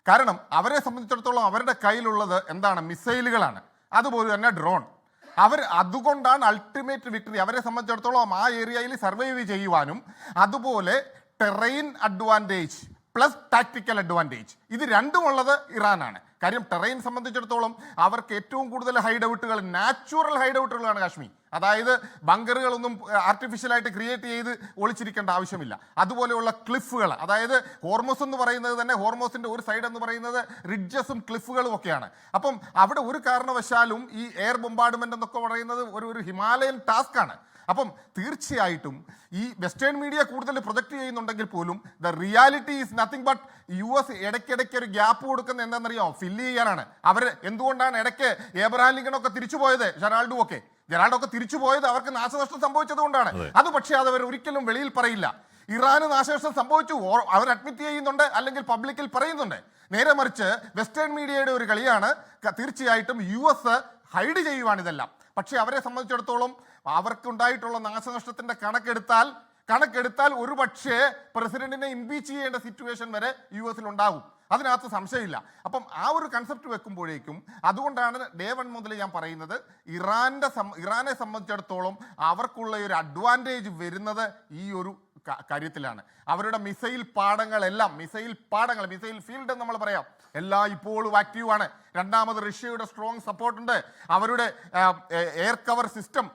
കാരണം അവരെ സംബന്ധിച്ചിടത്തോളം അവരുടെ കയ്യിലുള്ളത് എന്താണ്? മിസൈലുകളാണ്, അതുപോലെ തന്നെ ഡ്രോൺ. അതുകൊണ്ടാണ് അൾട്ടിമേറ്റ് വിക്ടറി. അവരെ സംബന്ധിച്ചിടത്തോളം ആ ഏരിയയിൽ സർവൈവ് ചെയ്യുവാനും അതുപോലെ terrain advantage plus tactical advantage, ഇത് രണ്ടുമുള്ളത് ഇറാനാണ്. കാര്യം ടെറൈൻ സംബന്ധിച്ചിടത്തോളം അവർക്ക് ഏറ്റവും കൂടുതൽ ഹൈഡൗട്ടുകൾ നാച്ചുറൽ ഹൈഡൗട്ടുകളാണ് കാശ്മീർ. അതായത് ബങ്കറുകളൊന്നും ആർട്ടിഫിഷ്യലായിട്ട് ക്രിയേറ്റ് ചെയ്ത് ഒളിച്ചിരിക്കേണ്ട ആവശ്യമില്ല. അതുപോലെയുള്ള ക്ലിഫുകൾ, അതായത് ഹോർമോസ് എന്ന് പറയുന്നത് തന്നെ, ഹോർമോസിൻ്റെ ഒരു സൈഡ് എന്ന് പറയുന്നത് റിഡ്ജസും ക്ലിഫുകളും ഒക്കെയാണ്. അപ്പം അവിടെ ഒരു കാരണവശാലും ഈ എയർ ബൊംബാർഡ്മെൻ്റ് എന്നൊക്കെ പറയുന്നത് ഒരു ഹിമാലയൻ ടാസ്ക്കാണ്. അപ്പം തീർച്ചയായിട്ടും ഈ വെസ്റ്റേൺ മീഡിയ കൂടുതൽ പ്രൊജക്റ്റ് ചെയ്യുന്നുണ്ടെങ്കിൽ പോലും the reality is nothing but US ഇടയ്ക്കിടയ്ക്ക് ഒരു ഗ്യാപ്പ് കൊടുക്കുന്ന എന്താണെന്നറിയാമോ? ഫില്ല് ചെയ്യാനാണ്. അവർ എന്തുകൊണ്ടാണ് ഇടയ്ക്ക് ഏബ്രഹാം ലിങ്കണൊക്കെ തിരിച്ചു പോയത്, ജെറാൾഡൊക്കെ തിരിച്ചു പോയത് അവർക്ക് നാശനഷ്ടം സംഭവിച്ചത് കൊണ്ടാണ്. അത് പക്ഷേ അത് അവർ ഒരിക്കലും വെളിയിൽ പറയില്ല. ഇറാന് നാശനഷ്ടം സംഭവിച്ചു, അവർ അഡ്മിറ്റ് ചെയ്യുന്നുണ്ട്, അല്ലെങ്കിൽ പബ്ലിക്കിൽ പറയുന്നുണ്ട്. നേരെ മറിച്ച് വെസ്റ്റേൺ മീഡിയയുടെ ഒരു കളിയാണ്. തീർച്ചയായിട്ടും US ഹൈഡ് ചെയ്യുവാണ് ഇതെല്ലാം. പക്ഷേ അവരെ സംബന്ധിച്ചിടത്തോളം അവർക്കുണ്ടായിട്ടുള്ള നാശനഷ്ടത്തിന്റെ കണക്കെടുത്താൽ ഒരു പക്ഷേ പ്രസിഡന്റിനെ ഇംപീച്ച് ചെയ്യേണ്ട സിറ്റുവേഷൻ വരെ US ഉണ്ടാകും. അതിനകത്ത് സംശയമില്ല. അപ്പം ആ ഒരു കൺസെപ്റ്റ് വെക്കുമ്പോഴേക്കും, അതുകൊണ്ടാണ് ഡേ 1 മുതൽ ഞാൻ പറയുന്നത്, ഇറാനെ സംബന്ധിച്ചിടത്തോളം അവർക്കുള്ള ഒരു അഡ്വാൻറ്റേജ് വരുന്നത് ഈ ഒരു കാര്യത്തിലാണ്. അവരുടെ മിസൈൽ ഫീൽഡ് എന്ന് നമ്മൾ പറയാം, എല്ലാം ഇപ്പോഴും ആക്റ്റീവാണ്. രണ്ടാമത് റഷ്യയുടെ സ്ട്രോങ് സപ്പോർട്ടുണ്ട്. അവരുടെ air cover system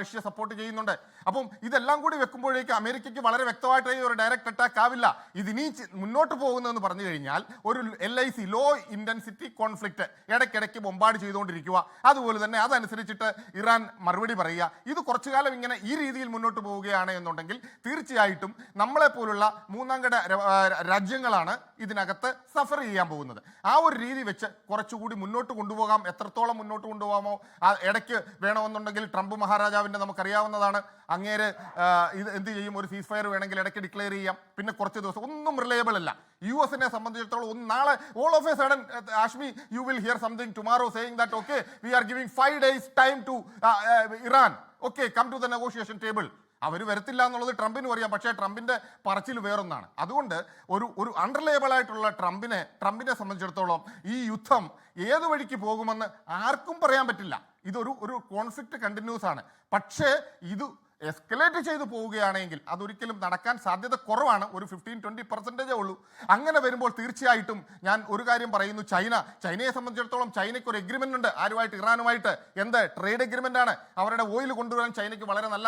Russia support ചെയ്യുന്നുണ്ട്. അപ്പം ഇതെല്ലാം കൂടി വെക്കുമ്പോഴേക്ക് അമേരിക്കയ്ക്ക് വളരെ വ്യക്തമായിട്ട് ഒരു ഡയറക്റ്റ് അറ്റാക്ക് ആവില്ല. ഇതിനി മുന്നോട്ട് പോകുന്നതെന്ന് പറഞ്ഞു കഴിഞ്ഞാൽ ഒരു LIC ലോ ഇന്റൻസിറ്റി കോൺഫ്ലിക്റ്റ് ഇടയ്ക്കിടയ്ക്ക് ബൊമ്പാർഡ് ചെയ്തുകൊണ്ടിരിക്കുക. അതുപോലെ തന്നെ അതനുസരിച്ചിട്ട് ഇറാൻ മറുപടി പറയുക. ഇത് കുറച്ചു കാലം ഇങ്ങനെ ഈ രീതിയിൽ മുന്നോട്ട് പോവുകയാണ് എന്നുണ്ടെങ്കിൽ തീർച്ചയായിട്ടും നമ്മളെപ്പോലുള്ള മൂന്നാംകിട രാജ്യങ്ങളാണ് ഇതിനകത്ത് സഫർ ചെയ്യാൻ പോകുന്നത്. ആ ഒരു രീതി വെച്ച് കുറച്ചുകൂടി മുന്നോട്ട് കൊണ്ടുപോകാം. എത്രത്തോളം മുന്നോട്ട് കൊണ്ടുപോകാമോ, ഇടയ്ക്ക് വേണമെന്നുണ്ടെങ്കിൽ ട്രംപ് മഹാരാജാവിൻ്റെ നമുക്കറിയാവുന്നതാണ്, അങ്ങേര് ഇത് എന്ത് ചെയ്യും, ഒരു സീസ് ഫയർ വേണമെങ്കിൽ ഇടയ്ക്ക് ഡിക്ലെയർ ചെയ്യാം, പിന്നെ കുറച്ച് ദിവസം ഒന്നും റിലയബിൾ അല്ല. US സംബന്ധിച്ചിടത്തോളം നാളെ all of a sudden Hashmi you will hear something tomorrow saying that okay we are giving 5 days time to Iran, okay come to the negotiation table. അവർ വരത്തില്ല എന്നുള്ളത് ട്രംപിനും അറിയാം, പക്ഷേ ട്രംപിന്റെ പറച്ചിൽ വേറൊന്നാണ്. അതുകൊണ്ട് ഒരു അൺറിലയബിൾ ആയിട്ടുള്ള ട്രംപിനെ സംബന്ധിച്ചിടത്തോളം ഈ യുദ്ധം ഏത് വഴിക്ക് പോകുമെന്ന് ആർക്കും പറയാൻ പറ്റില്ല. ഇതൊരു കോൺഫ്ലിക്റ്റ് കണ്ടിന്യൂസ് ആണ്. പക്ഷേ ഇത് എസ്കലേറ്റ് ചെയ്തു പോവുകയാണെങ്കിൽ അതൊരിക്കലും നടക്കാൻ സാധ്യത കുറവാണ്. ഒരു 15-20% ഉള്ളൂ. അങ്ങനെ വരുമ്പോൾ തീർച്ചയായിട്ടും ഞാൻ ഒരു കാര്യം പറയുന്നു, ചൈനയെ സംബന്ധിച്ചിടത്തോളം ചൈനയ്ക്ക് ഒരു എഗ്രിമെന്റ് ഉണ്ട് ആരുമായിട്ട്, ഇറാനുമായിട്ട്. എന്ത് ട്രേഡ് എഗ്രിമെന്റ് ആണ്. അവരുടെ ഓയിൽ കൊണ്ടുവരാൻ ചൈനയ്ക്ക് വളരെ നല്ല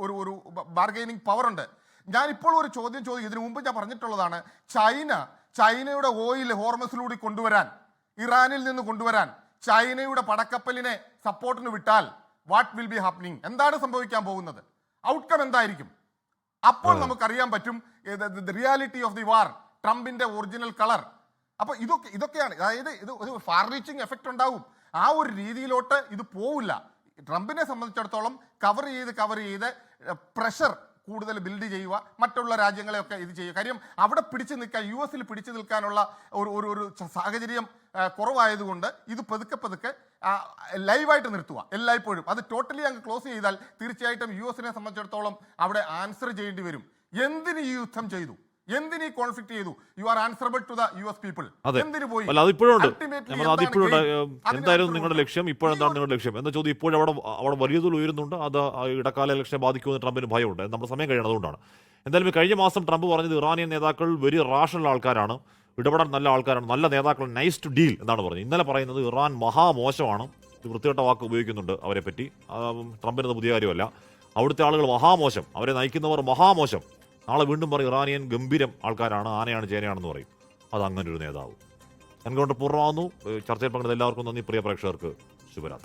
ഒരു ബാർഗൈനിങ് പവർ ഉണ്ട്. ഞാനിപ്പോൾ ഒരു ചോദ്യം ചോദിക്കും, ഇതിനു മുമ്പ് ഞാൻ പറഞ്ഞിട്ടുള്ളതാണ്. ചൈനയുടെ ഓയിൽ ഹോർമസിലൂടെ കൊണ്ടുവരാൻ, ഇറാനിൽ നിന്ന് കൊണ്ടുവരാൻ ചൈനയുടെ പടക്കപ്പലിനെ സപ്പോർട്ടിന് വിട്ടാൽ വാട്ട് വിൽ ബി ഹാപ്പനിങ്, എന്താണ് സംഭവിക്കാൻ പോകുന്നത്, ഔട്ട്കം എന്തായിരിക്കും? അപ്പോൾ നമുക്കറിയാൻ പറ്റും റിയാലിറ്റി ഓഫ് ദി വാർ, ട്രംപിന്റെ ഒറിജിനൽ കളർ. അപ്പൊ ഇതൊക്കെയാണ്, അതായത് ഇത് ഒരു ഫാർ റീച്ചിങ് എഫക്റ്റ് ഉണ്ടാവും. ആ ഒരു രീതിയിലോട്ട് ഇത് പോവില്ല. ട്രംപിനെ സംബന്ധിച്ചിടത്തോളം കവർ ചെയ്ത് പ്രഷർ കൂടുതൽ ബിൽഡ് ചെയ്യുക, മറ്റുള്ള രാജ്യങ്ങളെയൊക്കെ ഇത് ചെയ്യുക. കാര്യം അവിടെ പിടിച്ചു നിൽക്കാൻ, US പിടിച്ചു നിൽക്കാനുള്ള ഒരു സാഹചര്യം കുറവായതുകൊണ്ട് ഇത് പതുക്കെ ലൈവായിട്ട് നിർത്തുക എല്ലായ്പ്പോഴും. അത് ടോട്ടലി അങ്ങ് ക്ലോസ് ചെയ്താൽ തീർച്ചയായിട്ടും US സംബന്ധിച്ചിടത്തോളം അവിടെ ആൻസർ ചെയ്യേണ്ടി വരും. എന്തിന് ഈ യുദ്ധം ചെയ്തു, എന്തിന് ഈ കോൺഫ്ലിക്ട് ചെയ്തു? You are answerable to the US people. എന്തിന് പോയി? അതിപ്പോഴുണ്ട്. എന്തായിരുന്നു നിങ്ങളുടെ ലക്ഷ്യം, ഇപ്പോഴെന്താണ് നിങ്ങളുടെ ലക്ഷ്യം എന്ന ചോദ്യം ഇപ്പോഴും അവിടെ വലിയ തോതിൽ ഉയരുന്നുണ്ട്. അത് ഇടക്കാല ഇലക്ഷനെ ബാധിക്കുമെന്ന് ട്രംപിന് ഭയമുണ്ട്. നമ്മുടെ സമയം കഴിയണം, അതുകൊണ്ടാണ്. എന്തായാലും കഴിഞ്ഞ മാസം ട്രംപ് പറഞ്ഞത് ഇറാനിയൻ നേതാക്കൾ വെരി റാഷണൽ ആൾക്കാരാണ്, ഇടപെടാൻ നല്ല ആൾക്കാരാണ്, നല്ല നേതാക്കൾ, നൈസ് ടു ഡീൽ എന്നാണ് പറഞ്ഞത്. ഇന്നലെ പറയുന്നത് ഇറാൻ മഹാമോശമാണ്, വൃത്തികെട്ട വാക്ക് ഉപയോഗിക്കുന്നുണ്ട് അവരെ പറ്റി. ട്രംപിനത് പുതിയ കാര്യമല്ല. അവിടുത്തെ ആളുകൾ മഹാമോശം, അവരെ നയിക്കുന്നവർ മഹാമോശം. നാളെ വീണ്ടും പറയും ഇറാനിയൻ ഗംഭീരം ആൾക്കാരാണ്, ആനയാണ് ചേനയാണെന്ന് പറയും. അത് അങ്ങനെ ഒരു നേതാവ്. എൻകൗണ്ടർ പൂർണ്ണമാകുന്നു. ചർച്ചയിൽ പങ്കെടുത്ത എല്ലാവർക്കും നന്ദി. പ്രിയ പ്രേക്ഷകർക്ക് ശുഭരാത്രി.